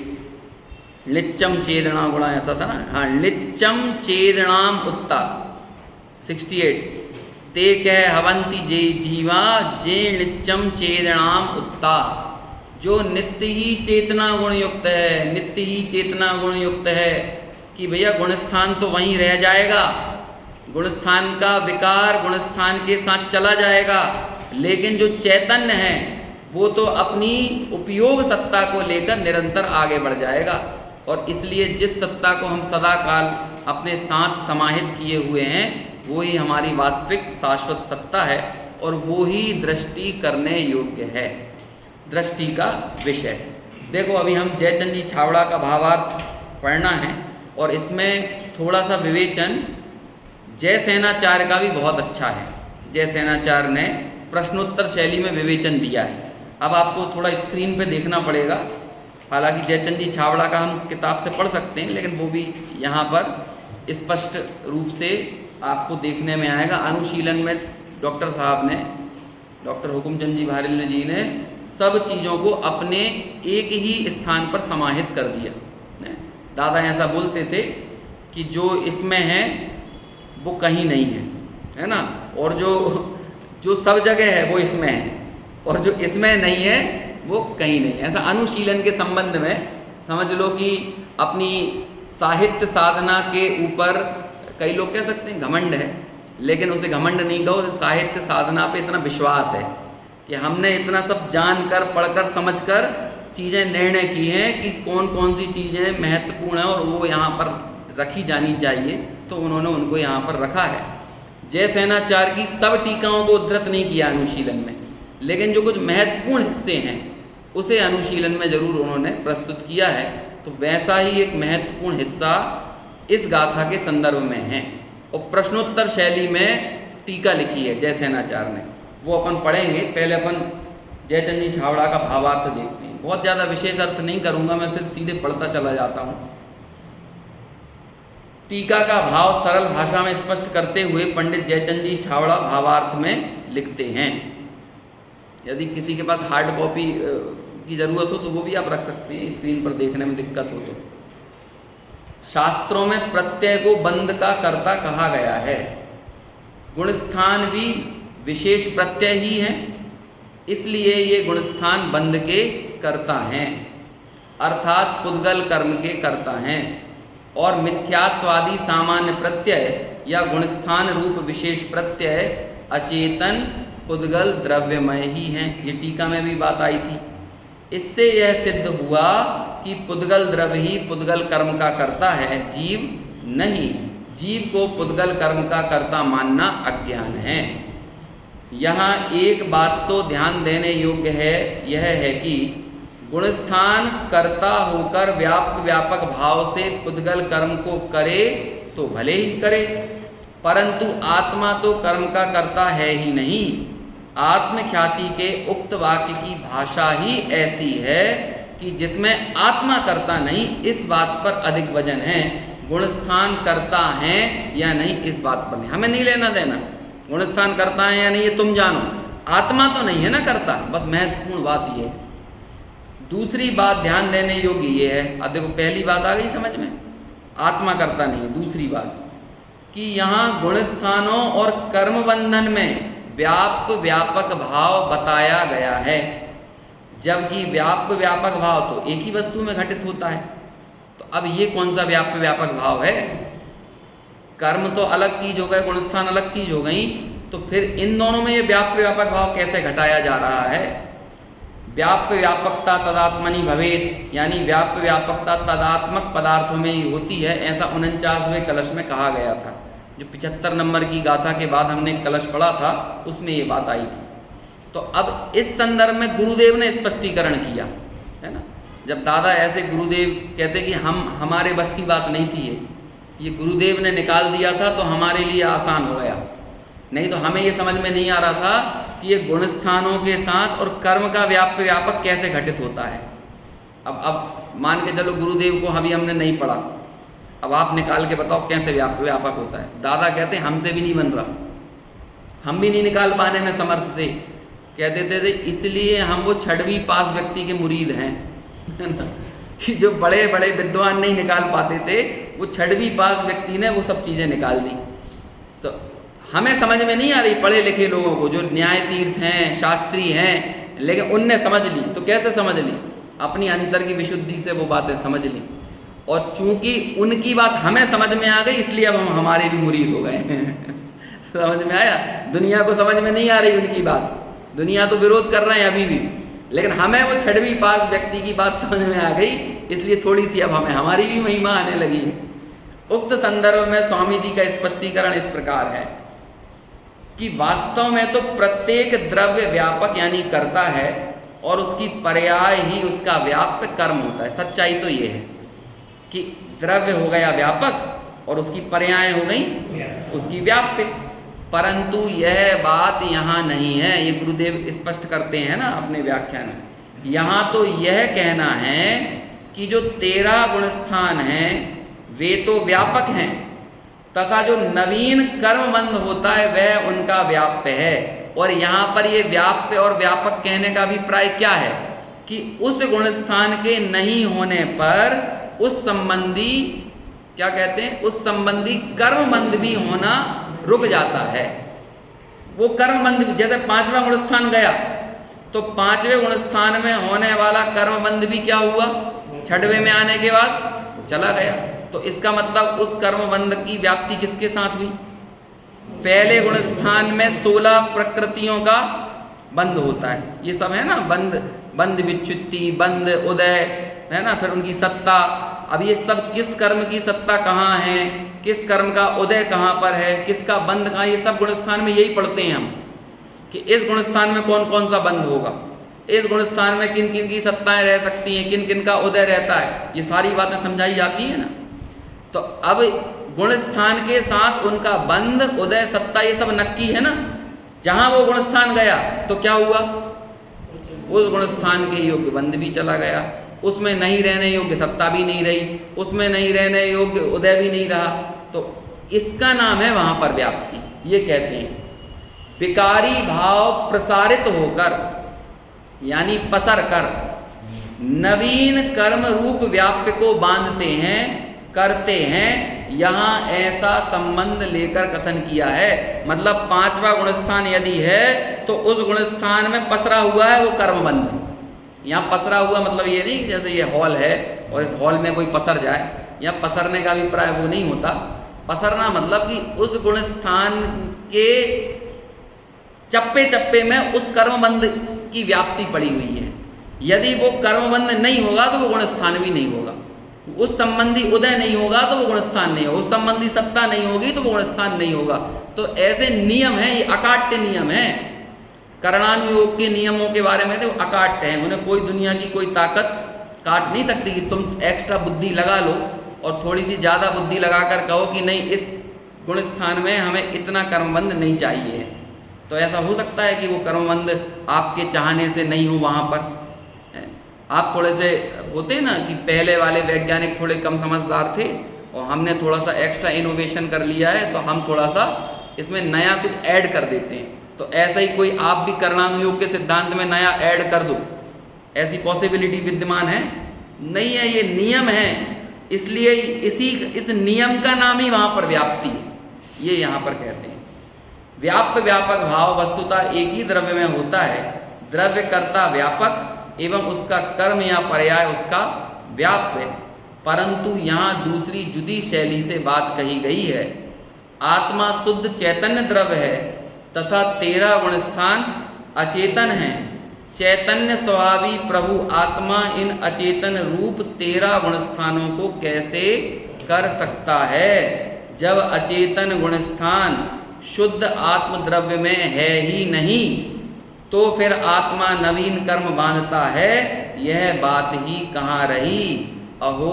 लिच्चम चेदना गुणा, ऐसा था ना। हाँ, लिच्चम चेदनाम उत्ता 68, ते कह हवंती जे जीवा जे लिच्चम चेदनाम उत्ता। जो नित्य ही चेतना गुण युक्त है, नित्य ही चेतना गुण युक्त है कि भैया गुणस्थान तो वहीं रह जाएगा, गुणस्थान का विकार गुणस्थान के साथ चला जाएगा, लेकिन जो चैतन्य है वो तो अपनी उपयोग सत्ता को लेकर निरंतर आगे बढ़ जाएगा। और इसलिए जिस सत्ता को हम सदा काल अपने साथ समाहित किए हुए हैं वो ही हमारी वास्तविक शाश्वत सत्ता है, और वो ही दृष्टि करने योग्य है, दृष्टि का विषय। देखो अभी हम जयचंद जी छावड़ा का भावार्थ पढ़ना है, और इसमें थोड़ा सा विवेचन जयसेनाचार्य का भी बहुत अच्छा है। जयसेनाचार्य ने प्रश्नोत्तर शैली में विवेचन दिया है। अब आपको थोड़ा स्क्रीन पे देखना पड़ेगा, हालांकि जयचंद जी छावड़ा का हम किताब से पढ़ सकते हैं, लेकिन वो भी यहाँ पर स्पष्ट रूप से आपको देखने में आएगा। अनुशीलन में डॉक्टर साहब ने, डॉक्टर हुकुमचंद जी भारिल जी ने सब चीज़ों को अपने एक ही स्थान पर समाहित कर दिया। दादा ऐसा बोलते थे कि जो इसमें है वो कहीं नहीं है ना, और जो सब जगह है वो इसमें है, और जो इसमें नहीं है वो कहीं नहीं। ऐसा अनुशीलन के संबंध में समझ लो कि अपनी साहित्य साधना के ऊपर कई लोग कह सकते हैं घमंड है, लेकिन उसे घमंड नहीं कहो, साहित्य साधना पे इतना विश्वास है कि हमने इतना सब जानकर, पढ़कर, समझकर चीज़ें निर्णय की हैं कि कौन कौन सी चीज़ें महत्वपूर्ण हैं और वो यहाँ पर रखी जानी चाहिए, तो उन्होंने उनको यहाँ पर रखा है। जयसेनाचार्य की सब टीकाओं को उद्धृत नहीं किया अनुशीलन में, लेकिन जो कुछ महत्वपूर्ण हिस्से हैं उसे अनुशीलन में जरूर उन्होंने प्रस्तुत किया है। तो वैसा ही एक महत्वपूर्ण हिस्सा इस गाथा के संदर्भ में है, और प्रश्नोत्तर शैली में टीका लिखी है जयसेनाचार्य ने, वो अपन पढ़ेंगे। पहले अपन जयचंद जी छावड़ा का भावार्थ देखते हैं। बहुत ज़्यादा विशेष अर्थ नहीं करूँगा, मैं सिर्फ सीधे पढ़ता चला जाता हूँ। टीका का भाव सरल भाषा में स्पष्ट करते हुए पंडित जयचंद जी छावड़ा भावार्थ में लिखते हैं। यदि किसी के पास हार्ड कॉपी की ज़रूरत हो तो वो भी आप रख सकते हैं, स्क्रीन पर देखने में दिक्कत हो तो। शास्त्रों में प्रत्यय को बंध का कर्ता कहा गया है। गुणस्थान भी विशेष प्रत्यय ही हैं, इसलिए ये गुणस्थान बंध के कर्ता हैं, अर्थात पुद्गल कर्म के कर्ता हैं। और मिथ्यात्वादी सामान्य प्रत्यय या गुणस्थान रूप विशेष प्रत्यय अचेतन पुद्गल द्रव्यमय ही हैं। ये टीका में भी बात आई थी। इससे यह सिद्ध हुआ कि पुद्गल द्रव्य ही पुद्गल कर्म का कर्ता है, जीव नहीं। जीव को पुद्गल कर्म का कर्ता मानना अज्ञान है। यहाँ एक बात तो ध्यान देने योग्य है, यह है कि गुणस्थान कर्ता होकर व्यापक भाव से पुद्गल कर्म को करे तो भले ही करे, परंतु आत्मा तो कर्म का कर्ता है ही नहीं। आत्मख्याति के उक्त वाक्य की भाषा ही ऐसी है कि जिसमें आत्मा कर्ता नहीं, इस बात पर अधिक वजन है। गुण स्थान करता है या नहीं, इस बात पर नहीं, हमें नहीं लेना देना। गुण स्थान करता है या नहीं ये तुम जानो, आत्मा तो नहीं है ना करता, बस महत्वपूर्ण बात ये है। दूसरी बात ध्यान देने योग्य ये है, अब देखो पहली बात आ गई समझ में, आत्मा करता नहीं है। दूसरी बात कि यहाँ गुण स्थानों और कर्म बंधन में व्यापक भाव बताया गया है, जबकि व्यापक भाव तो एक ही वस्तु में घटित होता है। तो अब ये कौन सा व्यापक भाव है? कर्म तो अलग चीज हो गए, गुण स्थान अलग चीज हो गई, तो फिर इन दोनों में ये व्यापक भाव कैसे घटाया जा रहा है? व्यापकता तदात्मनि भवेत, यानी व्यापकता तदात्मक पदार्थों में ही होती है, ऐसा 49वें कलश में कहा गया था। जो 75 नंबर की गाथा के बाद हमने कलश पढ़ा था उसमें ये बात आई थी। तो अब इस संदर्भ में गुरुदेव ने स्पष्टीकरण किया है ना। जब दादा ऐसे गुरुदेव कहते कि हमारे बस की बात नहीं थी, ये गुरुदेव ने निकाल दिया था तो हमारे लिए आसान हो गया, नहीं तो हमें ये समझ में नहीं आ रहा था कि ये गुण स्थानों के साथ और कर्म का व्यापक कैसे घटित होता है। अब मान के चलो गुरुदेव को अभी हमने नहीं पढ़ा, अब आप निकाल के बताओ कैसे व्यापक होता है। दादा कहते हैं हमसे भी नहीं बन रहा, हम भी नहीं निकाल पाने में समर्थ थे। कहते थे इसलिए हम वो 6वीं पास व्यक्ति के मुरीद हैं कि जो बड़े बड़े विद्वान नहीं निकाल पाते थे, वो 6वीं पास व्यक्ति ने वो सब चीज़ें निकाल दी। तो हमें समझ में नहीं आ रही, पढ़े लिखे लोगों को जो न्याय तीर्थ हैं, शास्त्री हैं, लेकिन उनने समझ ली। तो कैसे समझ ली? अपनी अंतर की विशुद्धि से वो बातें समझ ली, और चूंकि उनकी बात हमें समझ में आ गई इसलिए अब हम हमारे भी मुरीद हो गए समझ में आया? दुनिया को समझ में नहीं आ रही उनकी बात, दुनिया तो विरोध कर रहे हैं अभी भी, लेकिन हमें वो 6वीं पास व्यक्ति की बात समझ में आ गई, इसलिए थोड़ी सी अब हमें हमारी भी महिमा आने लगी है। उक्त संदर्भ में स्वामी जी का स्पष्टीकरण इस प्रकार है कि वास्तव में तो प्रत्येक द्रव्य व्यापक यानी करता है, और उसकी पर्याय ही उसका व्याप्य कर्म होता है। सच्चाई तो ये है कि द्रव्य हो गया व्यापक और उसकी पर्याय हो गई उसकी व्याप्य, परंतु यह बात यहाँ नहीं है। ये गुरुदेव स्पष्ट करते हैं ना अपने व्याख्यान में। यहाँ तो यह कहना है कि जो 13 गुणस्थान हैं वे तो व्यापक हैं, तथा जो नवीन कर्मबंध होता है वह उनका व्याप्य है। और यहाँ पर ये व्याप्य और व्यापक कहने का अभिप्राय क्या है कि उस गुणस्थान के नहीं होने पर उस संबंधी क्या कहते हैं, उस संबंधी कर्मबंध भी होना रुक जाता है। वो कर्मबंध, जैसे 5वां गुणस्थान गया तो 5वें गुणस्थान में होने वाला कर्मबंध भी क्या हुआ, 6वें में आने के बाद चला गया। तो इसका मतलब उस कर्मबंध की व्याप्ति किसके साथ हुई? पहले गुणस्थान में 16 प्रकृतियों का बंध होता है, ये सब है ना, बंध विच्युति, बंध उदय है ना, फिर उनकी सत्ता। अब ये सब किस कर्म की सत्ता कहाँ है, किस कर्म का उदय कहाँ पर है, किसका बंध कहाँ, ये सब गुणस्थान में यही पढ़ते हैं हम कि इस गुणस्थान में कौन कौन सा बंध होगा, इस गुणस्थान में किन किन की सत्ताएं रह सकती हैं, किन किन का उदय रहता है, ये सारी बातें समझाई जाती हैं ना। तो अब गुणस्थान के साथ उनका बंध, उदय, सत्ता, ये सब नक्की है ना। जहाँ वो गुणस्थान गया तो क्या हुआ, उस गुणस्थान के योग्य बंध भी चला गया, उसमें नहीं रहने योग्य सत्ता भी नहीं रही, उसमें नहीं रहने योग्य उदय भी नहीं रहा। तो इसका नाम है वहाँ पर व्याप्ति। ये कहते हैं विकारी भाव प्रसारित होकर यानी पसर कर नवीन कर्म रूप व्याप्य को बांधते हैं, करते हैं। यहाँ ऐसा संबंध लेकर कथन किया है, मतलब 5वां गुणस्थान यदि है तो उस गुणस्थान में पसरा हुआ है वो कर्मबंध। यहाँ पसरा हुआ मतलब ये नहीं जैसे ये हॉल है और इस हॉल में कोई पसर जाए, यहाँ पसरने का अभिप्राय वो नहीं होता। पसरना मतलब कि उस गुणस्थान के चप्पे चप्पे में उस कर्मबंध की व्याप्ति पड़ी हुई है। यदि वो कर्मबंध नहीं होगा तो वो गुणस्थान भी नहीं होगा, उस संबंधी उदय नहीं होगा तो वो गुणस्थान नहीं होगा, उस संबंधी सत्ता नहीं होगी तो वो गुणस्थान नहीं होगा। तो ऐसे नियम हैं, ये अकाट्य नियम है। करणानुयोग के नियमों के बारे में तो अकाट्य है, उन्हें कोई दुनिया की कोई ताकत काट नहीं सकती कि तुम एक्स्ट्रा बुद्धि लगा लो और थोड़ी सी ज़्यादा बुद्धि लगाकर कहो कि नहीं इस गुणस्थान में हमें इतना कर्मबंध नहीं चाहिए है। तो ऐसा हो सकता है कि वो कर्मबंध आपके चाहने से नहीं हो वहाँ पर, आप थोड़े से होते ना कि पहले वाले वैज्ञानिक थोड़े कम समझदार थे और हमने थोड़ा सा एक्स्ट्रा इनोवेशन कर लिया है, तो हम थोड़ा सा इसमें नया कुछ ऐड कर देते हैं। तो ऐसा ही कोई आप भी कर्णानुयोग के सिद्धांत में नया ऐड कर दो, ऐसी पॉसिबिलिटी विद्यमान है? नहीं है, ये नियम है। इसलिए इस नियम का नाम ही वहां पर व्याप्ति है, ये यहाँ पर कहते हैं। व्याप्य व्यापक भाव वस्तुतः एक ही द्रव्य में होता है। द्रव्य कर्ता व्यापक एवं उसका कर्म या पर्याय उसका व्याप्य, परंतु यहाँ दूसरी जुदी शैली से बात कही गई है। आत्मा शुद्ध चैतन्य द्रव्य है तथा 13 गुणस्थान अचेतन हैं। चैतन्य स्वभावी प्रभु आत्मा इन अचेतन रूप 13 गुणस्थानों को कैसे कर सकता है, जब अचेतन गुणस्थान शुद्ध आत्म द्रव्य में है ही नहीं? तो फिर आत्मा नवीन कर्म बांधता है, यह बात ही कहाँ रही? अहो,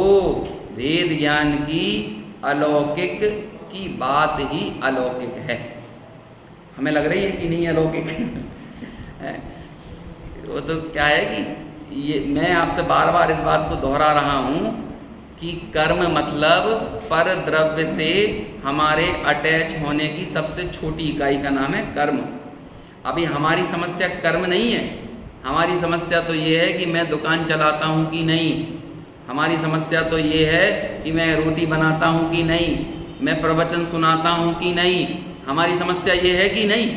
वेद ज्ञान की अलौकिक की बात ही अलौकिक है। हमें लग रही है कि नहीं अलौकिक? वो तो क्या है कि ये मैं आपसे बार बार इस बात को दोहरा रहा हूँ कि कर्म मतलब पर द्रव्य से हमारे अटैच होने की सबसे छोटी इकाई का नाम है कर्म। अभी हमारी समस्या कर्म नहीं है, हमारी समस्या तो ये है कि मैं दुकान चलाता हूँ कि नहीं, हमारी समस्या तो ये है कि मैं रोटी बनाता हूँ कि नहीं, मैं प्रवचन सुनाता हूँ कि नहीं, हमारी समस्या ये है कि नहीं?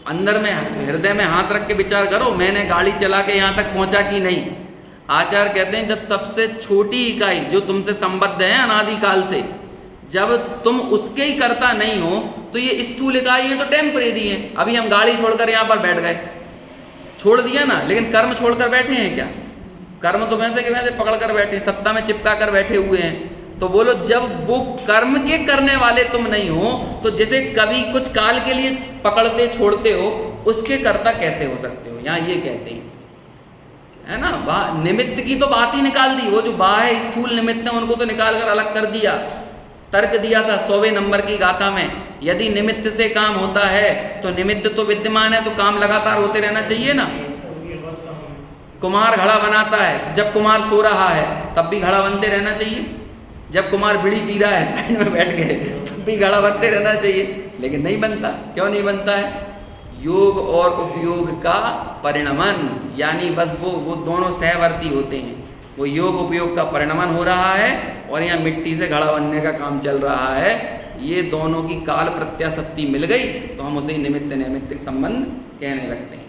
अंदर में हृदय में हाथ रख के विचार करो, मैंने गाड़ी चला के यहाँ तक पहुँचा कि नहीं? आचार्य कहते हैं जब सबसे छोटी इकाई जो तुमसे संबद्ध है अनादिकाल से, जब तुम उसके ही करता नहीं हो तो ये स्थूल इकाई है तो टेम्परेरी है। अभी हम गाड़ी छोड़कर यहाँ पर बैठ गए, छोड़ दिया ना, लेकिन कर्म छोड़कर बैठे हैं क्या? कर्म तो वैसे के वैसे पकड़ कर बैठे, सत्ता में चिपका कर बैठे हुए हैं। तो बोलो जब वो कर्म के करने वाले तुम नहीं हो तो जैसे कभी कुछ काल के लिए पकड़ते छोड़ते हो, उसके कर्ता कैसे हो सकते हो? यहाँ ये कहते हैं, है ना, निमित्त की तो बात ही निकाल दी। वो जो बाह्य स्थूल निमित्त है उनको तो निकाल कर अलग कर दिया। तर्क दिया था 100वें नंबर की गाथा में, यदि निमित्त से काम होता है तो निमित्त तो विद्यमान है, तो काम लगातार होते रहना चाहिए ना। कुम्हार घड़ा बनाता है, जब कुम्हार सो रहा है तब भी घड़ा बनते रहना चाहिए। जब कुम्हार बीड़ी पी रहा है साइड में बैठ गए तब भी घड़ा बनते रहना चाहिए, लेकिन नहीं बनता। क्यों नहीं बनता है? योग और उपयोग का परिणमन, यानी बस वो दोनों सहवर्ती होते हैं। वो योग उपयोग का परिणमन हो रहा है और यहाँ मिट्टी से घड़ा बनने का काम चल रहा है। ये दोनों की काल प्रत्याशक्ति मिल गई तो हम उसे निमित्त नैमित्तिक संबंध कहने लगते हैं।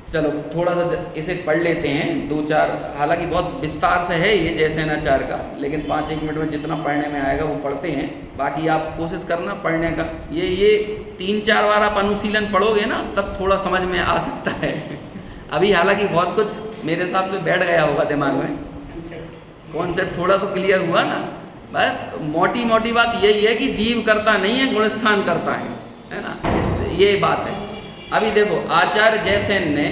चलो थोड़ा सा इसे पढ़ लेते हैं, 2-4, हालांकि बहुत विस्तार से है ये जयसेनाचार्य का, लेकिन 5-1 मिनट में जितना पढ़ने में आएगा वो पढ़ते हैं। बाकी आप कोशिश करना पढ़ने का, ये 3-4 बार आप अनुशीलन पढ़ोगे ना तब थोड़ा समझ में आ सकता है। अभी हालांकि बहुत कुछ मेरे हिसाब से बैठ गया होगा दिमाग में, कॉन्सेप्ट थोड़ा तो क्लियर हुआ ना। बस मोटी मोटी बात यही है कि जीव करता नहीं है, गुणस्थान करता है ना, ये बात है। अभी देखो आचार्य जयसेन ने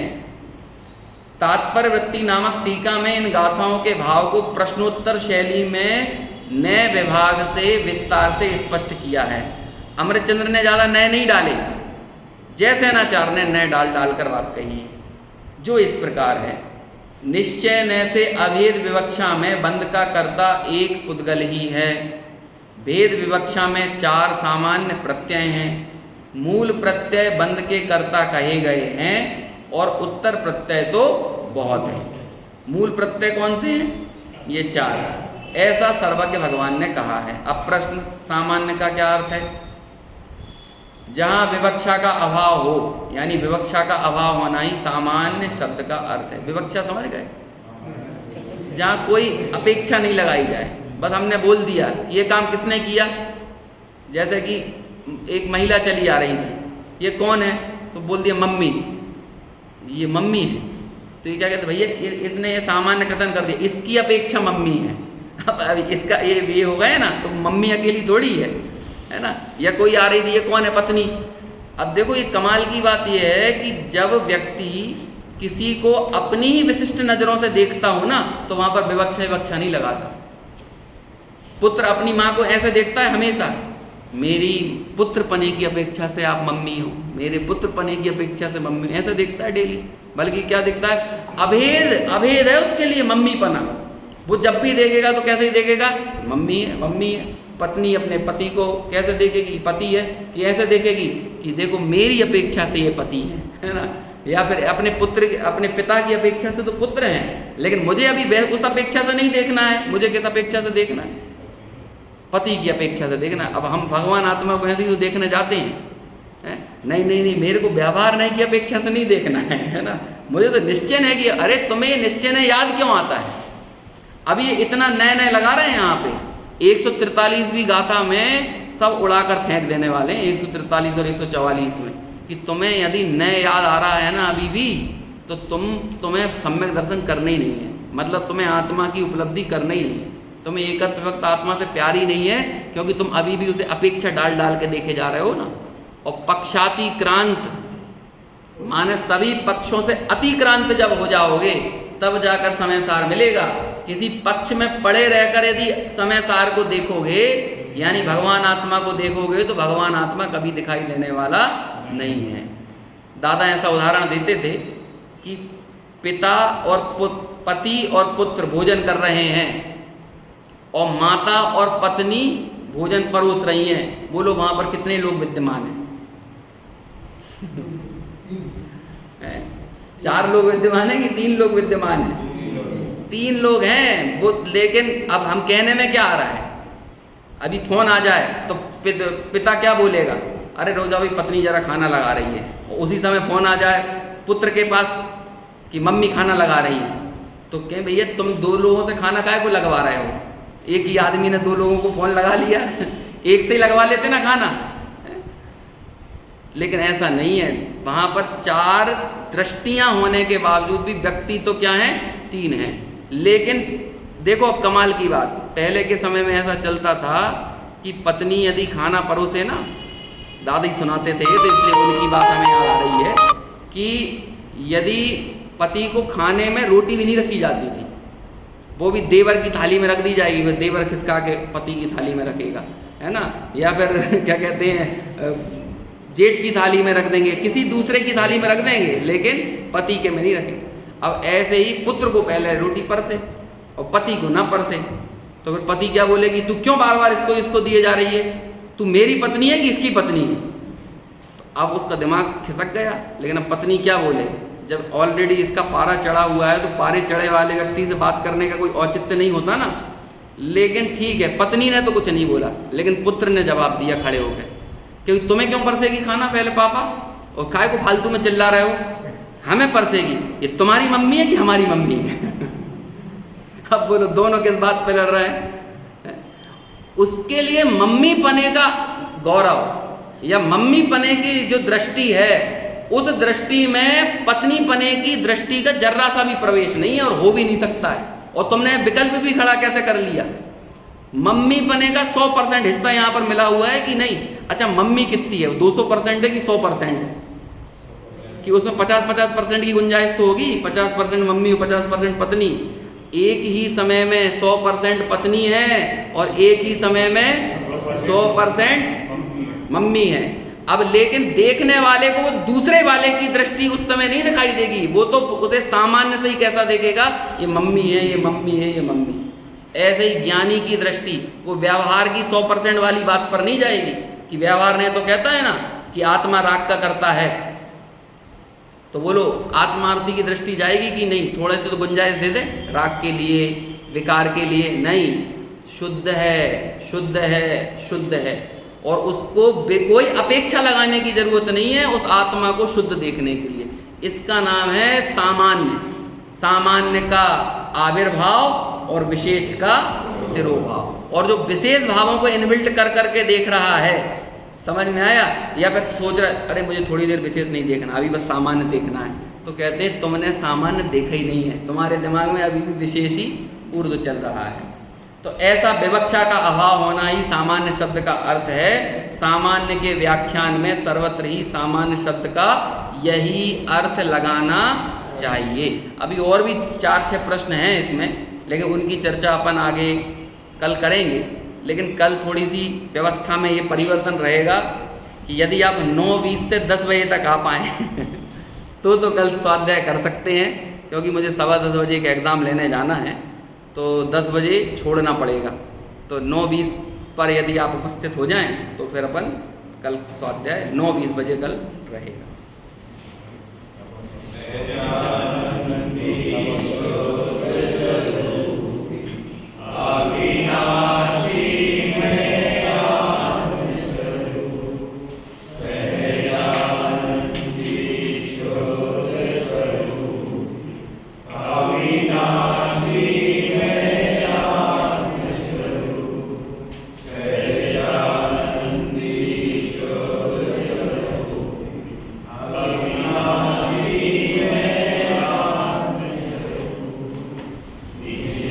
तात्पर्य वृत्ति नामक टीका में इन गाथाओं के भाव को प्रश्नोत्तर शैली में नए विभाग से विस्तार से स्पष्ट किया है। अमृतचंद्र ने ज़्यादा नए नहीं डाले, जयसेनाचार्य ने नए डाल कर बात कही है, जो इस प्रकार है। निश्चय न से अभेद विवक्षा में बंध का कर्ता एक पुद्गल ही है। भेद विवक्षा में 4 सामान्य प्रत्यय हैं। मूल प्रत्यय बंध के कर्ता कहे गए हैं और उत्तर प्रत्यय तो बहुत हैं। मूल प्रत्यय कौन से हैं? ये 4। ऐसा सर्वज्ञ भगवान ने कहा है। अब प्रश्न, सामान्य का क्या अर्थ है? जहाँ विवक्षा का अभाव हो, यानी विवक्षा का अभाव होना ही सामान्य शब्द का अर्थ है। विवक्षा समझ गए? जहाँ कोई अपेक्षा नहीं लगाई जाए, बस हमने बोल दिया कि ये काम किसने किया। जैसे कि एक महिला चली आ रही थी, ये कौन है? तो बोल दिया मम्मी, ये मम्मी है। तो ये क्या कहते, भैया इसने ये सामान्य कथन कर दिया, इसकी अपेक्षा मम्मी है। अब इसका ये हो गया ना, तो मम्मी अकेली थोड़ी है ना। या कोई आ रही थी, ये कौन है? पत्नी। अब देखो ये कमाल की बात ये है कि जब व्यक्ति किसी को अपनी ही विशिष्ट नजरों से देखता हो ना, तो वहां पर विवक्षा नहीं लगाता। पुत्र अपनी माँ को ऐसे देखता है हमेशा, मेरी पुत्र पने की अपेक्षा से आप मम्मी हो, मेरे पुत्र पने की अपेक्षा से मम्मी, ऐसे देखता है डेली। बल्कि क्या दिखता है, अभेद है उसके लिए मम्मीपना। वो जब भी देखेगा तो कैसे ही देखेगा, मम्मी है मम्मी है। पत्नी अपने पति को कैसे देखेगी, पति है, कि ऐसे देखेगी कि देखो मेरी अपेक्षा से ये पति है ना, या फिर अपने पिता की अपेक्षा से तो पुत्र हैं, लेकिन मुझे अभी उस अपेक्षा से नहीं देखना है। मुझे किस अपेक्षा से देखना है, पति की अपेक्षा से देखना। अब हम भगवान आत्मा को ऐसे ही तो देखने जाते हैं, नहीं, मेरे को व्यवहार नहीं की अपेक्षा से नहीं देखना है ना। मुझे तो निश्चय है कि अरे तुम्हें ये निश्चय याद क्यों आता है। अभी ये इतना नए लगा रहे हैं यहाँ पे 143वीं गाथा में सब उड़ाकर फेंक देने वाले हैं, 143 और 144 में, कि तुम्हें यदि नए याद आ रहा है ना अभी भी, तो तुम्हें सम्यक दर्शन करना ही नहीं है, मतलब तुम्हें आत्मा की उपलब्धि करना ही नहीं है, तुम्हें एकत्व वक्त आत्मा से प्यार ही नहीं है, क्योंकि तुम अभी भी उसे अपेक्षा डाल के देखे जा रहे हो ना। और पक्षातिक्रांत माने सभी पक्षों से अतिक्रांत जब हो जाओगे तब जाकर समय सार मिलेगा। किसी पक्ष में पड़े रहकर यदि समय सार को देखोगे, यानी भगवान आत्मा को देखोगे, तो भगवान आत्मा कभी दिखाई देने वाला नहीं है। दादा ऐसा उदाहरण देते थे कि पिता और पति और पुत्र भोजन कर रहे हैं और माता और पत्नी भोजन परोस रही हैं। बोलो वहां पर कितने लोग विद्यमान हैं? 4 लोग विद्यमान हैं कि 3 लोग विद्यमान हैं? 3 लोग हैं वो। लेकिन अब हम कहने में क्या आ रहा है, अभी फोन आ जाए तो पिता क्या बोलेगा, अरे रोजा भाई पत्नी जरा खाना लगा रही है। और उसी समय फोन आ जाए पुत्र के पास कि मम्मी खाना लगा रही है, तो कहें भैया तुम 2 लोगों से खाना काहे को लगवा रहे हो? एक ही आदमी ने 2 लोगों को फोन लगा लिया, एक से ही लगवा लेते ना खाना। लेकिन ऐसा नहीं है, वहां पर 4 दृष्टियां होने के बावजूद भी व्यक्ति तो क्या है, 3 हैं। लेकिन देखो अब कमाल की बात, पहले के समय में ऐसा चलता था कि पत्नी यदि खाना परोसे ना, दादी सुनाते थे तो इसलिए उनकी बात हमें याद आ रही है कि यदि पति को खाने में रोटी भी नहीं रखी जाती थी, वो भी देवर की थाली में रख दी जाएगी, वो देवर खिसका के पति की थाली में रखेगा, है ना, या फिर क्या कहते हैं जेठ की थाली में रख देंगे, किसी दूसरे की थाली में रख देंगे, लेकिन पति के में नहीं रखेंगे। अब ऐसे ही पुत्र को पहले रोटी परसे और पति को ना परसे, तो फिर पति क्या बोलेगी, तू क्यों बार बार इसको दिए जा रही है, तू मेरी पत्नी है कि इसकी पत्नी है? तो अब उसका दिमाग खिसक गया। लेकिन अब पत्नी क्या बोले, जब ऑलरेडी इसका पारा चढ़ा हुआ है तो पारे चढ़े वाले व्यक्ति से बात करने का कोई औचित्य नहीं होता ना। लेकिन ठीक है, पत्नी ने तो कुछ नहीं बोला, लेकिन पुत्र ने जवाब दिया खड़े होकर, क्योंकि तुम्हें क्यों परसेगी खाना पहले पापा, और काय को फालतू में चिल्ला रहे हो, हमें परसेगी। ये तुम्हारी मम्मी है कि हमारी मम्मी है? अब बोलो दोनों किस बात पे लड़ रहे हैं? उसके लिए मम्मी पने का गौरव या मम्मी पने की जो दृष्टि है, उस दृष्टि में पत्नी पने की दृष्टि का जर्रा सा भी प्रवेश नहीं है और हो भी नहीं सकता है। और तुमने विकल्प भी खड़ा कैसे कर लिया? मम्मी पने का 100% हिस्सा यहाँ पर मिला हुआ है कि नहीं? अच्छा मम्मी कितनी है, 200% है कि 100% है? कि उसमें 50-50% की गुंजाइश तो होगी, 50% मम्मी और 50% पत्नी। एक ही समय में 100% पत्नी है और एक ही समय में 100% मम्मी है। अब लेकिन देखने वाले को वो दूसरे वाले की दृष्टि उस समय नहीं दिखाई देगी, वो तो उसे सामान्य से ही कैसा देखेगा, ये मम्मी है, ये मम्मी है, ये मम्मी। ऐसे ही ज्ञानी की दृष्टि वो व्यवहार की 100% वाली बात पर नहीं जाएगी कि व्यवहार ने तो कहता है ना कि आत्मा राग का करता है, तो बोलो आत्मार्थी की दृष्टि जाएगी कि नहीं? थोड़े से तो गुंजाइश दे दे राग के लिए, विकार के लिए। नहीं, शुद्ध है, शुद्ध है, शुद्ध है, और उसको कोई अपेक्षा लगाने की जरूरत नहीं है उस आत्मा को शुद्ध देखने के लिए। इसका नाम है सामान्य। सामान्य का आविर्भाव और विशेष का तिरोभाव। और जो विशेष भावों को इनबिल्ट कर करके देख रहा है, समझ में आया? या फिर सोच रहा है अरे मुझे थोड़ी देर विशेष नहीं देखना, अभी बस सामान्य देखना है, तो कहते हैं तुमने सामान्य देखा ही नहीं है, तुम्हारे दिमाग में अभी भी विशेष ही ऊर्ध्व चल रहा है। तो ऐसा विवक्षा का अभाव होना ही सामान्य शब्द का अर्थ है। सामान्य के व्याख्यान में सर्वत्र ही सामान्य शब्द का यही अर्थ लगाना चाहिए। अभी और भी 4-6 प्रश्न हैं इसमें, लेकिन उनकी चर्चा अपन आगे कल करेंगे। लेकिन कल थोड़ी सी व्यवस्था में ये परिवर्तन रहेगा कि यदि आप 9:20 से 10 बजे तक आ पाएँ तो कल स्वाध्याय कर सकते हैं, क्योंकि मुझे 10:15 बजे एक एग्ज़ाम लेने जाना है, तो 10 बजे छोड़ना पड़ेगा। तो 9:20 पर यदि आप उपस्थित हो जाएं तो फिर अपन कल स्वाध्याय 9:20 बजे कल रहेगा।